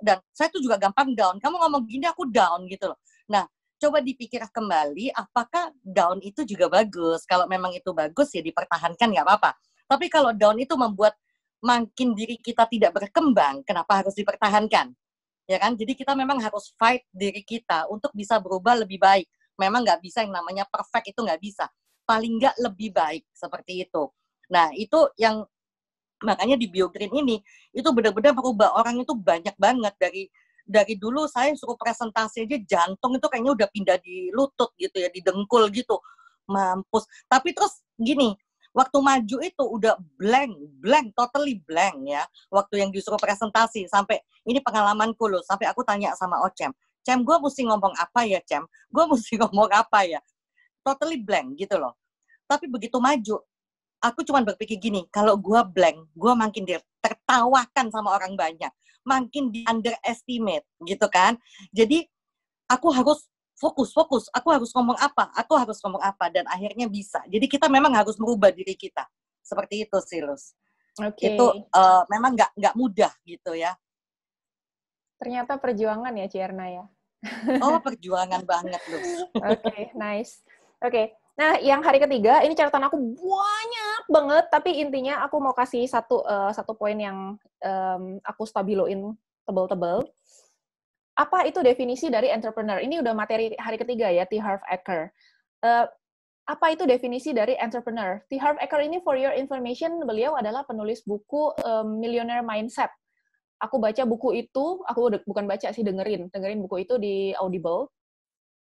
Dan saya tuh juga gampang down. Kamu ngomong gini, aku down gitu loh. Nah, coba dipikir kembali, apakah down itu juga bagus? Kalau memang itu bagus, ya dipertahankan, nggak apa-apa. Tapi kalau down itu membuat makin diri kita tidak berkembang, kenapa harus dipertahankan? Ya kan? Jadi kita memang harus fight diri kita untuk bisa berubah lebih baik. Memang nggak bisa yang namanya perfect, itu nggak bisa. Paling nggak lebih baik, seperti itu. Nah, itu yang makanya di BioGreen ini, itu benar-benar berubah. Orang itu banyak banget dari dulu saya suruh presentasi aja jantung itu kayaknya udah pindah di lutut gitu ya, di dengkul gitu. Mampus. Tapi terus gini, waktu maju itu udah blank, totally blank ya. Waktu yang disuruh presentasi, sampai ini pengalamanku loh, sampai aku tanya sama Ocem, Cem, gue mesti ngomong apa ya, Cem? Gue mesti ngomong apa ya? Totally blank gitu loh. Tapi begitu maju, aku cuma berpikir gini, kalau gue blank, gue makin tertawakan sama orang banyak. Makin di underestimate gitu kan. Jadi aku harus fokus, aku harus ngomong apa, dan akhirnya bisa. Jadi kita memang harus merubah diri kita. Seperti itu sih, Lus. Okay. Itu memang nggak mudah gitu ya. Ternyata perjuangan ya, Cierna ya. Oh, perjuangan banget, Lus. Oke, nice. Oke. Nah, yang hari ketiga, ini catatan aku banyak banget, tapi intinya aku mau kasih satu poin yang aku stabiloin tebel-tebel. Apa itu definisi dari entrepreneur? Ini udah materi hari ketiga ya, T. Harv Eker. Apa itu definisi dari entrepreneur? T. Harv Eker ini, for your information, beliau adalah penulis buku Millionaire Mindset. Aku baca buku itu, aku bukan baca sih, dengerin buku itu di Audible.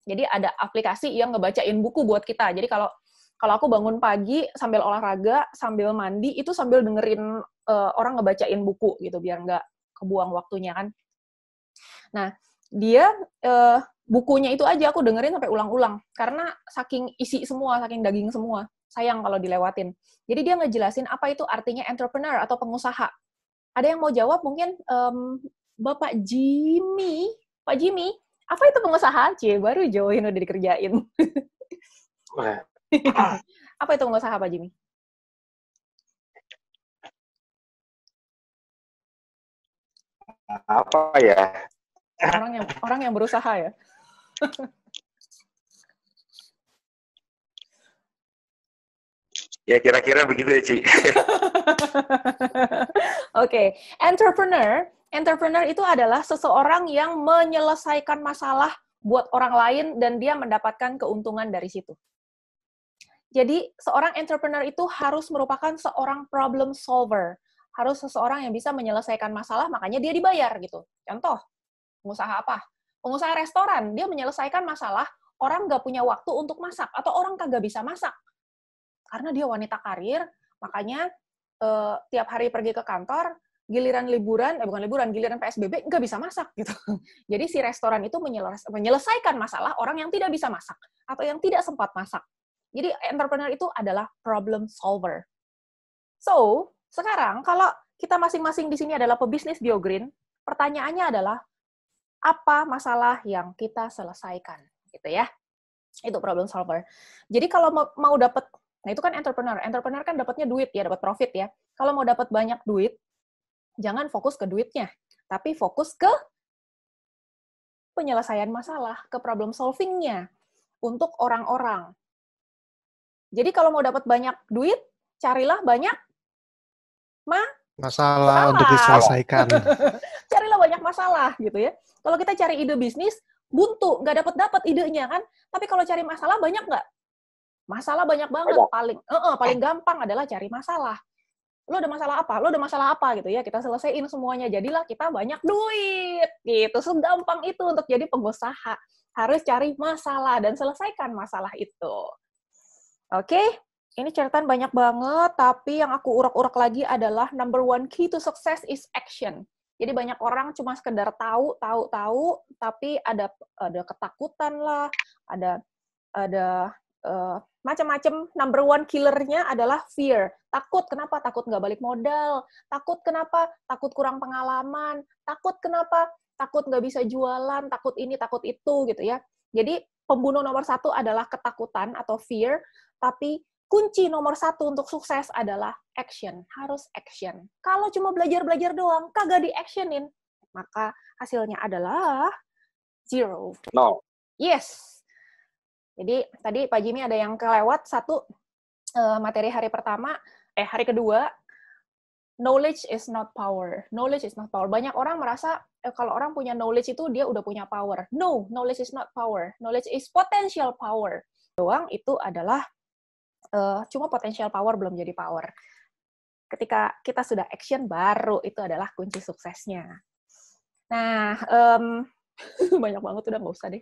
Jadi ada aplikasi yang ngebacain buku buat kita. Jadi kalau aku bangun pagi sambil olahraga, sambil mandi, itu sambil dengerin orang ngebacain buku gitu, biar nggak kebuang waktunya kan. Nah, dia bukunya itu aja aku dengerin sampai ulang-ulang karena saking isi semua, saking daging semua. Sayang kalau dilewatin. Jadi dia ngejelasin apa itu artinya entrepreneur atau pengusaha. Ada yang mau jawab mungkin Bapak Jimmy. Pak Jimmy, apa itu pengusaha? Baru join udah dikerjain. Apa itu pengusaha Pak Jimmy? Apa ya? Orang yang berusaha ya. Ya kira-kira begitu ya, Ci. Oke. Entrepreneur itu adalah seseorang yang menyelesaikan masalah buat orang lain dan dia mendapatkan keuntungan dari situ. Jadi, seorang entrepreneur itu harus merupakan seorang problem solver. Harus seseorang yang bisa menyelesaikan masalah, makanya dia dibayar gitu. Contoh, pengusaha apa? Pengusaha restoran, dia menyelesaikan masalah orang nggak punya waktu untuk masak, atau orang kagak bisa masak. Karena dia wanita karir, makanya tiap hari pergi ke kantor, giliran giliran PSBB, nggak bisa masak gitu. Jadi si restoran itu menyelesaikan masalah orang yang tidak bisa masak, atau yang tidak sempat masak. Jadi entrepreneur itu adalah problem solver. So, sekarang kalau kita masing-masing di sini adalah pebisnis BioGreen, pertanyaannya adalah apa masalah yang kita selesaikan, gitu ya? Itu problem solver. Jadi kalau mau dapat, nah itu kan entrepreneur. Entrepreneur kan dapatnya duit ya, dapat profit ya. Kalau mau dapat banyak duit, jangan fokus ke duitnya, tapi fokus ke penyelesaian masalah, ke problem solving-nya untuk orang-orang. Jadi kalau mau dapat banyak duit, carilah banyak masalah untuk diselesaikan. Carilah banyak masalah gitu ya. Kalau kita cari ide bisnis, buntu, nggak dapat idenya kan. Tapi kalau cari masalah banyak nggak? Masalah banyak banget. Paling gampang adalah cari masalah. Lo ada masalah apa? Lo ada masalah apa gitu ya? Kita selesaiin semuanya. Jadilah kita banyak duit. Gitu. Segampang itu untuk jadi pengusaha. Harus cari masalah dan selesaikan masalah itu. Oke? Ini catatan banyak banget, tapi yang aku urak-urak lagi adalah number one key to success is action. Jadi banyak orang cuma sekedar tahu, tapi ada ketakutan lah, ada macam-macam. Number one killernya adalah fear. Takut, kenapa? Takut nggak balik modal. Takut, kenapa? Takut kurang pengalaman. Takut, kenapa? Takut nggak bisa jualan. Takut ini, takut itu, gitu ya. Jadi pembunuh nomor satu adalah ketakutan atau fear, tapi kunci nomor satu untuk sukses adalah action. Harus action. Kalau cuma belajar-belajar doang, kagak di-actionin, maka hasilnya adalah zero. No. Yes. Jadi tadi Pak Jimmy ada yang kelewat satu materi hari kedua, knowledge is not power. Knowledge is not power. Banyak orang merasa kalau orang punya knowledge itu dia udah punya power. No, knowledge is not power. Knowledge is potential power. Doang itu adalah cuma potential power, belum jadi power. Ketika kita sudah action, baru itu adalah kunci suksesnya. Nah, banyak banget, udah nggak usah deh.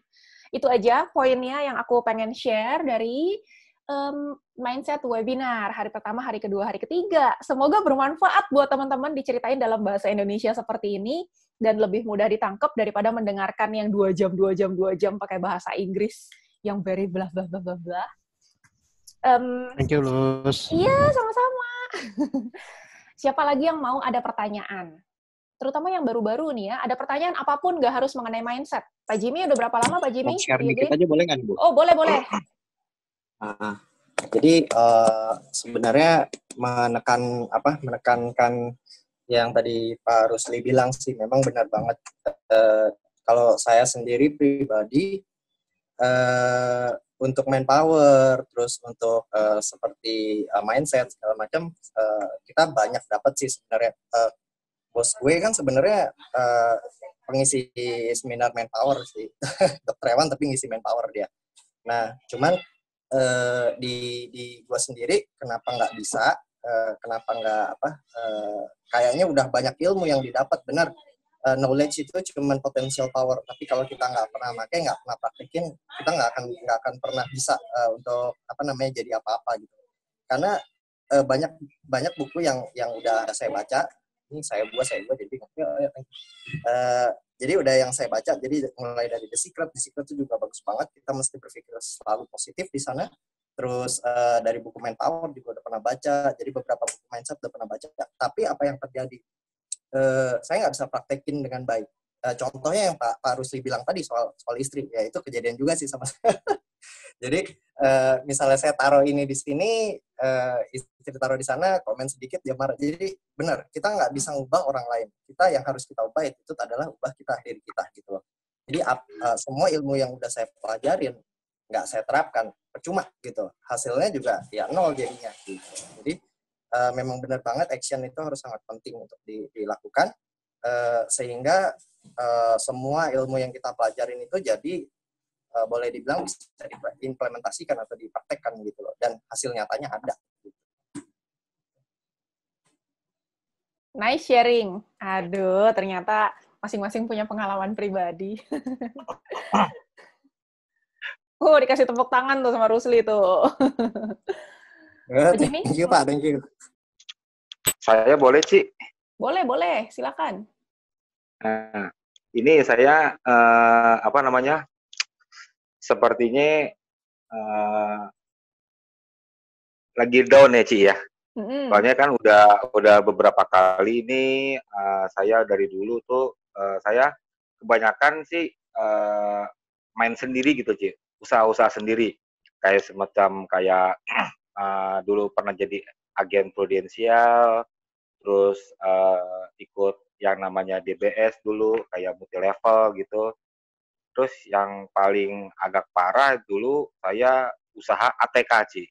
Itu aja poinnya yang aku pengen share dari mindset webinar. Hari pertama, hari kedua, hari ketiga. Semoga bermanfaat buat teman-teman, diceritain dalam bahasa Indonesia seperti ini, dan lebih mudah ditangkap daripada mendengarkan yang 2 jam pakai bahasa Inggris, yang very blah, blah, blah, blah, blah. Thank you, Luz. Iya, sama-sama. Siapa lagi yang mau ada pertanyaan? Terutama yang baru-baru nih ya, ada pertanyaan apapun, nggak harus mengenai mindset. Pak Jimmy, udah berapa lama Pak Jimmy? Share dikit aja boleh nggak, Bu? Oh, boleh. Jadi sebenarnya menekankan yang tadi Pak Rusli bilang sih, memang benar banget. Kalau saya sendiri pribadi, untuk manpower, terus untuk seperti mindset segala macam, kita banyak dapat sih sebenarnya. Bos gue kan sebenarnya pengisi seminar manpower sih, Dr. Ewan, tapi ngisi manpower dia. Nah, cuman di gue sendiri kenapa nggak bisa? Kenapa nggak kayaknya udah banyak ilmu yang didapat, benar. Knowledge itu cuma potential power, tapi kalau kita nggak pernah pakai, nggak pernah praktekin, kita nggak akan pernah bisa untuk jadi apa-apa gitu. Karena banyak buku yang udah saya baca, ini saya buat jadi bingung. Jadi udah yang saya baca, jadi mulai dari The Secret itu juga bagus banget. Kita mesti berpikir selalu positif di sana. Terus dari buku Manpower juga udah pernah baca, jadi beberapa buku mindset udah pernah baca. Tapi apa yang terjadi? Saya nggak bisa praktekin dengan baik. Contohnya yang Pak Rusli bilang tadi soal istri, ya itu kejadian juga sih sama saya. Jadi misalnya saya taruh ini di sini, istri taruh di sana, komen sedikit dia marah. Jadi benar, kita nggak bisa ngubah orang lain. Kita yang harus kita ubah itu adalah ubah diri kita gitu loh. Jadi semua ilmu yang udah saya pelajarin nggak saya terapkan, percuma gitu. Hasilnya juga ya nol jadinya. Gitu. Jadi memang benar banget action itu harus sangat penting untuk dilakukan sehingga semua ilmu yang kita pelajarin itu jadi boleh dibilang bisa diimplementasikan atau dipraktekkan gitu loh, dan hasil nyatanya ada. Nice sharing. Aduh, ternyata masing-masing punya pengalaman pribadi. Dikasih tepuk tangan tuh sama Rusli tuh. Thank you, Pak. Thank you. Saya boleh, Ci? Boleh. Silakan. Nah, ini saya, sepertinya lagi down ya, Ci ya. Soalnya kan udah beberapa kali ini saya dari dulu tuh saya kebanyakan sih main sendiri gitu, Ci. Usaha-usaha sendiri. Kayak semacam dulu pernah jadi agen prudensial, terus ikut yang namanya DBS dulu, kayak multi level gitu. Terus yang paling agak parah dulu saya usaha ATK, Ci.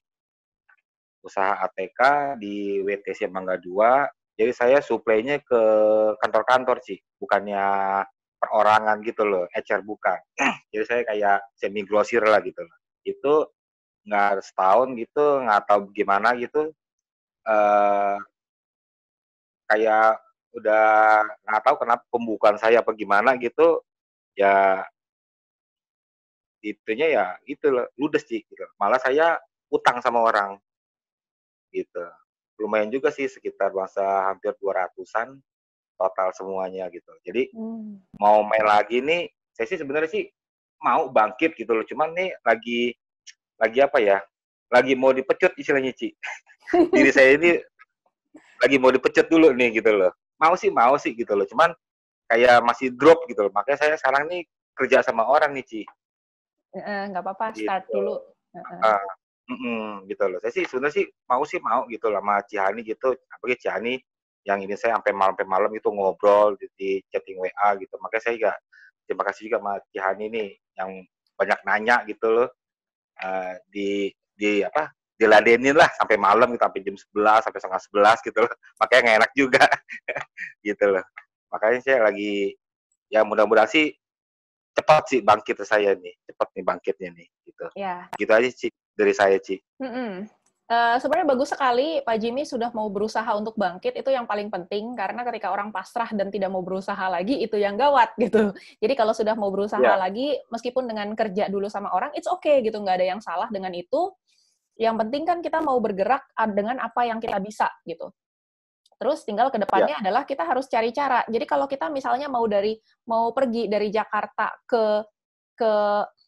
Usaha ATK di WTC Mangga 2. Jadi saya suplainya ke kantor-kantor, Ci. Bukannya perorangan gitu loh, ecer bukan. Jadi saya kayak semi grosir lah gitu loh. Itu nggak setahun gitu, nggak tahu gimana gitu. Kayak udah nggak tahu kenapa pembukaan saya apa gimana gitu. Ya itunya ya itu ludes sih gitu. Malah saya utang sama orang gitu. Lumayan juga sih, sekitar masa hampir 200-an total semuanya gitu. Jadi mau main lagi nih, saya sih sebenarnya sih mau bangkit gitu loh. Cuman nih lagi apa ya? Lagi mau dipecut istilahnya, Ci. Diri saya ini lagi mau dipecut dulu nih gitu loh. Mau sih gitu loh. Cuman kayak masih drop gitu loh. Makanya saya sekarang nih kerja sama orang nih, Ci. Nggak apa-apa, Gitu. start dulu. Gitu loh. Saya sih sebenarnya sih mau gitu lah sama Cihani gitu. Apalagi Cihani yang ini saya sampai malam itu ngobrol di chatting WA gitu. Makanya saya juga terima kasih juga sama Cihani nih yang banyak nanya gitu loh. Diladenin lah sampai malam gitu, sampai jam 11 sampai setengah 11 gitu loh. Makanya nggak enak juga gitu loh. Makanya saya lagi ya mudah-mudahan sih cepat sih bangkit saya nih, cepat nih bangkitnya nih gitu. Ya. Gitu aja Ci dari saya, Ci. Sebenarnya bagus sekali Pak Jimmy sudah mau berusaha untuk bangkit, itu yang paling penting, karena ketika orang pasrah dan tidak mau berusaha lagi, itu yang gawat gitu. Jadi kalau sudah mau berusaha lagi, meskipun dengan kerja dulu sama orang, it's okay gitu, nggak ada yang salah dengan itu. Yang penting kan kita mau bergerak dengan apa yang kita bisa gitu. Terus tinggal ke depannya adalah kita harus cari cara. Jadi kalau kita misalnya mau pergi dari Jakarta ke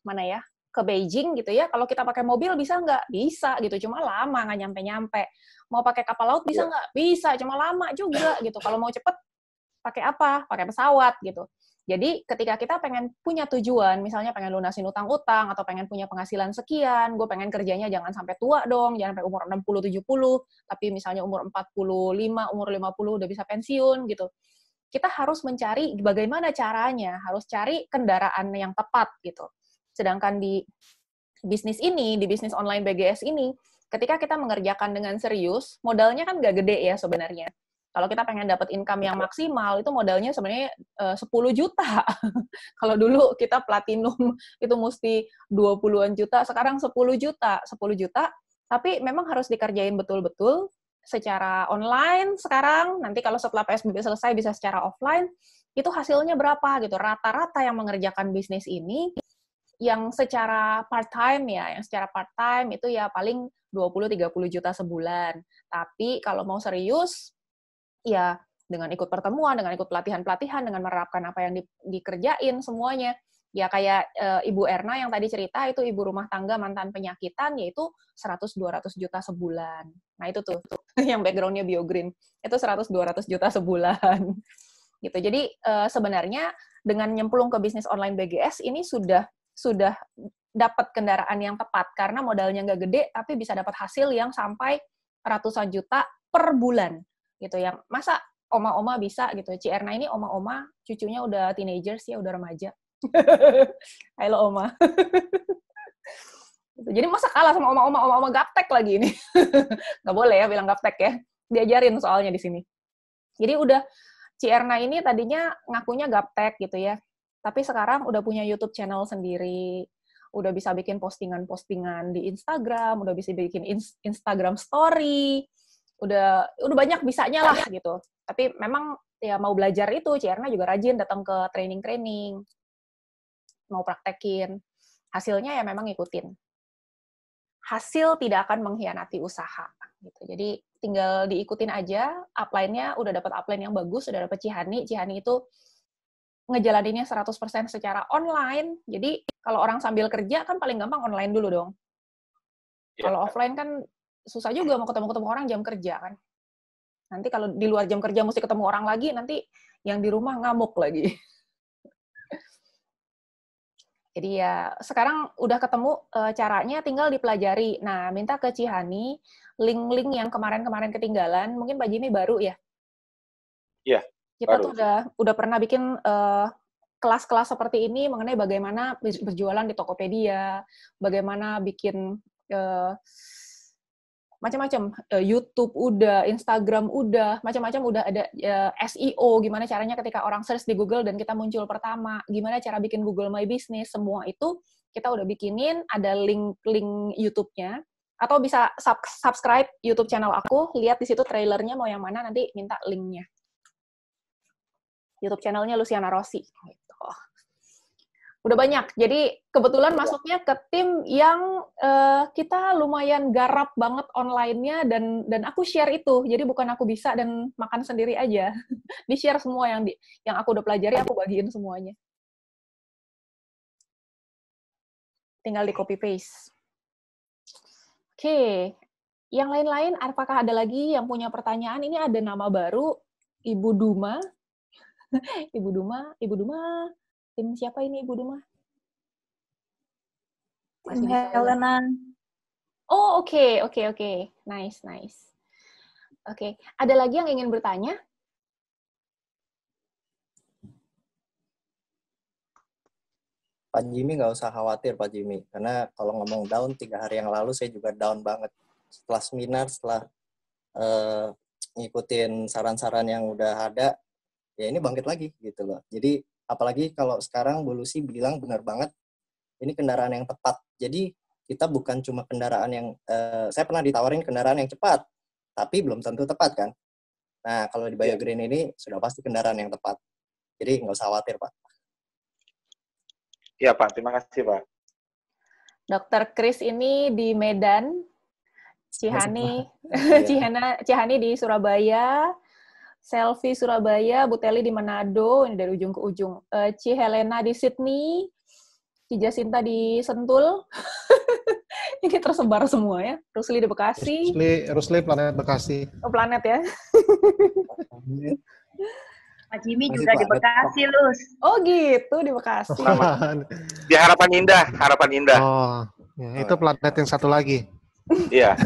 mana ya? Ke Beijing gitu ya, kalau kita pakai mobil bisa nggak? Bisa gitu, cuma lama, nggak nyampe-nyampe. Mau pakai kapal laut bisa nggak? Bisa, cuma lama juga gitu. Kalau mau cepet, pakai apa? Pakai pesawat gitu. Jadi ketika kita pengen punya tujuan, misalnya pengen lunasin utang-utang, atau pengen punya penghasilan sekian, gue pengen kerjanya jangan sampai tua dong, jangan sampai umur 60-70, tapi misalnya umur 45, umur 50 udah bisa pensiun gitu. Kita harus mencari bagaimana caranya, harus cari kendaraan yang tepat gitu. Sedangkan di bisnis ini, di bisnis online BGS ini, ketika kita mengerjakan dengan serius, modalnya kan nggak gede ya sebenarnya. Kalau kita pengen dapat income yang maksimal, itu modalnya sebenarnya 10 juta. Kalau dulu kita platinum itu mesti 20-an juta, sekarang 10 juta. 10 juta, tapi memang harus dikerjain betul-betul secara online sekarang. Nanti kalau setelah PSBB selesai bisa secara offline, itu hasilnya berapa gitu. Rata-rata yang mengerjakan bisnis ini, yang secara part-time ya, yang secara part-time itu ya paling 20-30 juta sebulan. Tapi kalau mau serius, ya dengan ikut pertemuan, dengan ikut pelatihan-pelatihan, dengan menerapkan apa yang dikerjain semuanya. Ya kayak Ibu Erna yang tadi cerita, itu ibu rumah tangga mantan penyakitan, yaitu 100-200 juta sebulan. Nah itu tuh yang background-nya BioGreen, itu 100-200 juta sebulan. Gitu. Jadi sebenarnya dengan nyemplung ke bisnis online BGS ini sudah dapat kendaraan yang tepat, karena modalnya nggak gede, tapi bisa dapat hasil yang sampai ratusan juta per bulan. Gitu. Yang masa oma-oma bisa gitu. Ci Erna ini oma-oma, cucunya udah teenagers ya, udah remaja. Halo Oma. Jadi masa kalah sama oma-oma gaptek lagi ini. Nggak boleh ya bilang gaptek ya. Diajarin soalnya di sini. Jadi udah Ci Erna ini tadinya ngakunya gaptek gitu ya. Tapi sekarang udah punya YouTube channel sendiri. Udah bisa bikin postingan-postingan di Instagram, udah bisa bikin Instagram story. Udah banyak bisanya lah gitu. Tapi memang ya mau belajar itu, Ci Erna juga rajin datang ke training-training. Mau praktekin, hasilnya ya memang ngikutin. Hasil tidak akan mengkhianati usaha. Gitu. Jadi tinggal diikutin aja, upline-nya udah dapat upline yang bagus, udah dapat Cihani itu ngejalaninnya 100% secara online. Jadi kalau orang sambil kerja kan paling gampang online dulu dong. Yeah. Kalau offline kan susah juga mau ketemu orang jam kerja kan. Nanti kalau di luar jam kerja mesti ketemu orang lagi, nanti yang di rumah ngamuk lagi. Jadi ya sekarang udah ketemu caranya, tinggal dipelajari. Nah, minta ke Cihani link-link yang kemarin-kemarin ketinggalan. Mungkin Pak Jimmy baru ya? Iya. Kita tuh udah pernah bikin kelas-kelas seperti ini mengenai bagaimana berjualan di Tokopedia, bagaimana bikin macam-macam, YouTube udah, Instagram udah, macam-macam udah ada SEO, gimana caranya ketika orang search di Google dan kita muncul pertama, gimana cara bikin Google My Business, semua itu kita udah bikinin, ada link YouTube-nya, atau bisa subscribe YouTube channel aku, lihat di situ trailernya mau yang mana, nanti minta linknya. YouTube channelnya Luciana Rossi. Gitu. Udah banyak. Jadi kebetulan masuknya ke tim yang kita lumayan garap banget online-nya dan aku share itu. Jadi bukan aku bisa dan makan sendiri aja. Di-share semua yang aku udah pelajari, aku bagiin semuanya. Tinggal di copy paste. Oke. Yang lain-lain, apakah ada lagi yang punya pertanyaan? Ini ada nama baru, Ibu Duma. Ibu Duma. Tim siapa ini Ibu Duma? Tim Helena. Oh, oke. Nice. Oke. Ada lagi yang ingin bertanya? Pak Jimmy nggak usah khawatir, Pak Jimmy. Karena kalau ngomong down, 3 hari yang lalu saya juga down banget. Setelah seminar, setelah ngikutin saran-saran yang udah ada, ya ini bangkit lagi gitu loh. Jadi apalagi kalau sekarang Bu Lucy bilang benar banget, ini kendaraan yang tepat. Jadi kita bukan cuma kendaraan yang, saya pernah ditawarin kendaraan yang cepat, tapi belum tentu tepat kan. Nah kalau di BioGreen ini sudah pasti kendaraan yang tepat. Jadi nggak usah khawatir Pak. Iya Pak, terima kasih Pak. Dr. Chris ini di Medan, Cihani di Surabaya, Selfie Surabaya, Bu Teli di Manado, ini dari ujung ke ujung. Ci Helena di Sydney, Ci Jacinta di Sentul. Ini tersebar semua ya. Rusli di Bekasi. Rusli planet Bekasi. Oh, planet ya. Pak Jimmy juga di Bekasi, Lus. Oh gitu, di Bekasi. Di Harapan Indah. Oh, ya, itu planet yang satu lagi. Iya.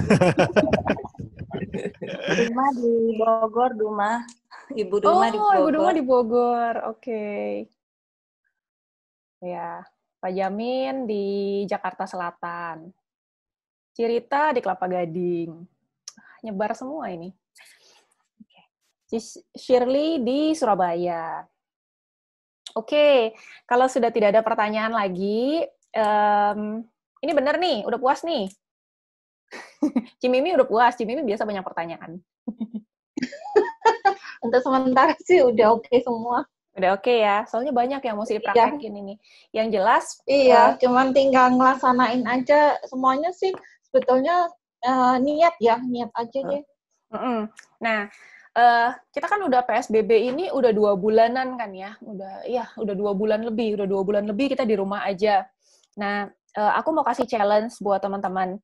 Duma di Bogor, Duma. Ibu Duma di Bogor. Oh, Ibu Duma di Bogor. Oke. Ya, Pak Jamin di Jakarta Selatan. Cirita di Kelapa Gading. Nyebar semua ini. Shirley di Surabaya. Oke, kalau sudah tidak ada pertanyaan lagi, ini benar nih, udah puas nih. Cimimi udah puas, Cimimi biasa banyak pertanyaan. Untuk sementara sih udah oke semua. Udah oke ya, soalnya banyak yang mesti dipraktekin ini. Yang jelas... Iya, cuman tinggal ngelaksanain aja semuanya sih sebetulnya niat aja deh. Nah, kita kan udah PSBB ini udah 2 bulanan kan ya, udah 2 bulan lebih kita di rumah aja. Nah, aku mau kasih challenge buat teman-teman.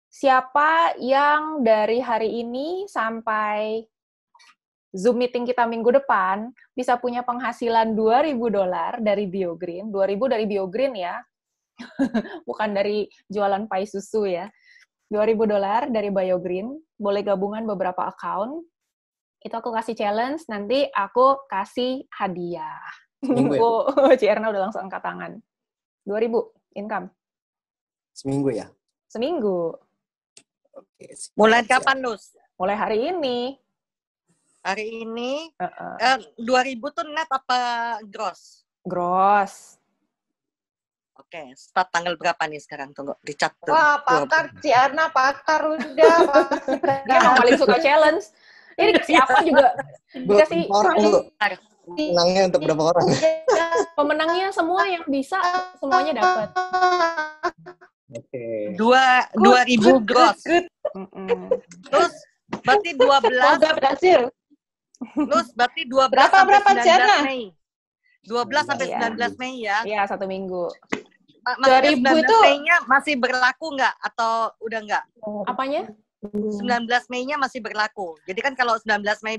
Siapa yang dari hari ini sampai Zoom meeting kita minggu depan bisa punya penghasilan $2.000 dari BioGreen, 2.000 dari BioGreen ya, bukan dari jualan pai susu ya, $2.000 dari BioGreen, boleh gabungan beberapa account. Itu aku kasih challenge, nanti aku kasih hadiah. Cierna udah langsung angkat tangan. 2.000 income. Seminggu ya? Seminggu. Oke. Mulai kapan, Lus? Mulai hari ini. Hari ini, 2.000 tuh net apa gross? Gross. Oke, start tanggal berapa nih sekarang? Tunggu, dicatat. Wah, pakar, Ciarna pakar udah. Dia emang paling suka challenge. Ini siapa juga dikasih Menangnya untuk berapa orang? Pemenangnya semua yang bisa semuanya dapat. Oke. 2.000 gross. Terus berarti 12. Semoga berhasil. Terus berarti 12 Berapa Ciarna? Mei. 12 sampai 19 Mei ya. Iya, 1 minggu. Maksudnya 19 2000 itu Mei-nya masih berlaku nggak atau udah nggak? Apanya? 19 Mei-nya masih berlaku. Jadi kan kalau 19 Mei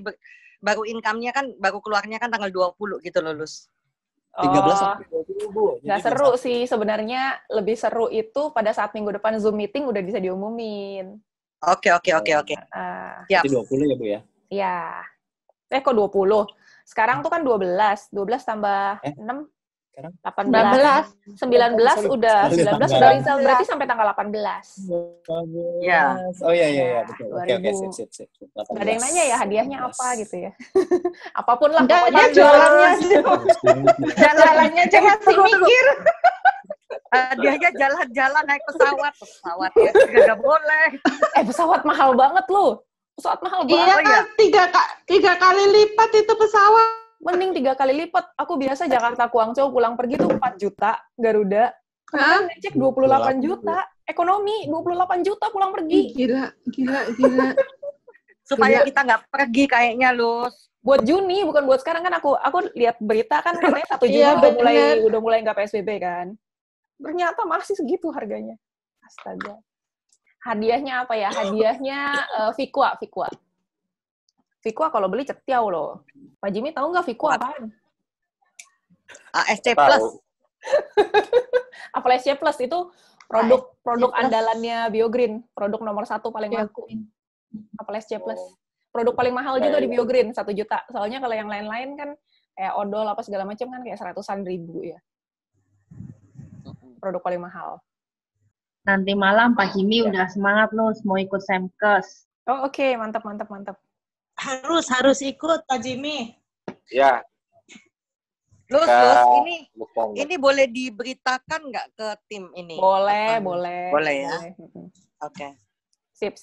baru income-nya kan, baru keluarnya kan tanggal 20 gitu loh, Lus. 13 sampai 20, Bu. Nggak seru sih sebenarnya, lebih seru itu pada saat minggu depan Zoom meeting udah bisa diumumin. Oke. Siap. Itu 20 ya, Bu ya? Iya. Kok 20? Sekarang tuh kan 12. 12 tambah 6. 18. 19 udah result, berarti sampai tanggal 18. Ya. Oh iya, betul. Oke, sip. Nggak ada yang nanya ya hadiahnya apa gitu ya. Apapun lah. Dia jualannya aja masih mikir. Hadiahnya jalan-jalan naik pesawat ya nggak boleh. Pesawat mahal banget loh. Pesawat mahal banget. Iya kan, 3 kali lipat itu pesawat. Mending 3 kali lipat. Aku biasa Jakarta Guangzhou pulang pergi tuh 4 juta Garuda. Kemarin ngecek 28 juta. Ekonomi 28 juta pulang pergi. Gila. Supaya kita nggak pergi kayaknya, Lus. Buat Juni, bukan buat sekarang kan aku lihat berita kan katanya 1 Juni udah mulai nggak PSBB kan. Ternyata masih segitu harganya. Astaga. Hadiahnya apa ya? Hadiahnya Vikua. Vikua kalau beli cetiau loh. Pak Jimmy tahu nggak Vikua apaan? ASC Plus. Apa ASC Plus itu produk andalannya BioGreen, produk nomor 1 paling laku. Apa ASC Plus? Produk paling mahal juga di BioGreen 1 juta. Soalnya kalau yang lain-lain kan kayak odol apa segala macam kan kayak 100-an ribu ya. Produk paling mahal. Nanti malam Pak Jimmy udah semangat loh mau ikut Semkes. Oh oke, mantap. Harus ikut Pak Jimmy. Ya. Lus, ini boleh diberitakan nggak ke tim ini? Boleh. Boleh ya. Oke. Sip.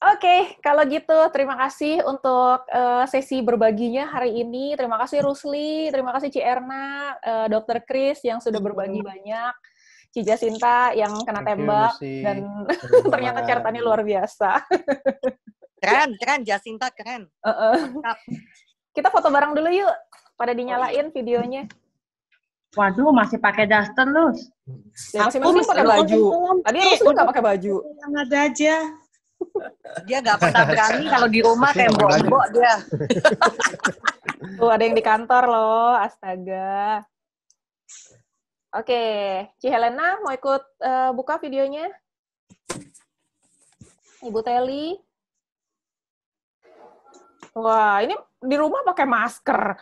Oke, kalau gitu terima kasih untuk sesi berbaginya hari ini. Terima kasih Rusli, terima kasih Cierna, Dr. Chris yang sudah berbagi banyak, Ci Jacinta yang kena tembak, dan ternyata catatannya luar biasa. Keren, Jacinta keren. Kita foto bareng dulu yuk, pada dinyalain videonya. Waduh, masih pakai daster, Lus. Ya, masing-masing pakai baju. Tadi Rusli nggak pakai baju. Yang ada aja. Dia nggak pernah berani kalau di rumah kayak mbok dia. Tuh ada yang di kantor loh, astaga. Oke, Ci Helena mau ikut buka videonya? Ibu Teli. Wah, ini di rumah pakai masker.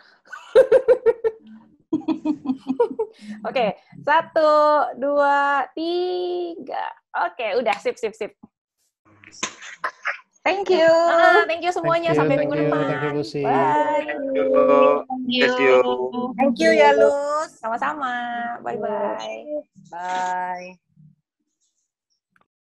Oke, 1, 2, 3. Oke, udah sip. Thank you. Thank you semuanya. Sampai minggu depan. Thank you, Lucy. Bye. Thank you ya, Lus. Sama-sama. Bye-bye. Bye.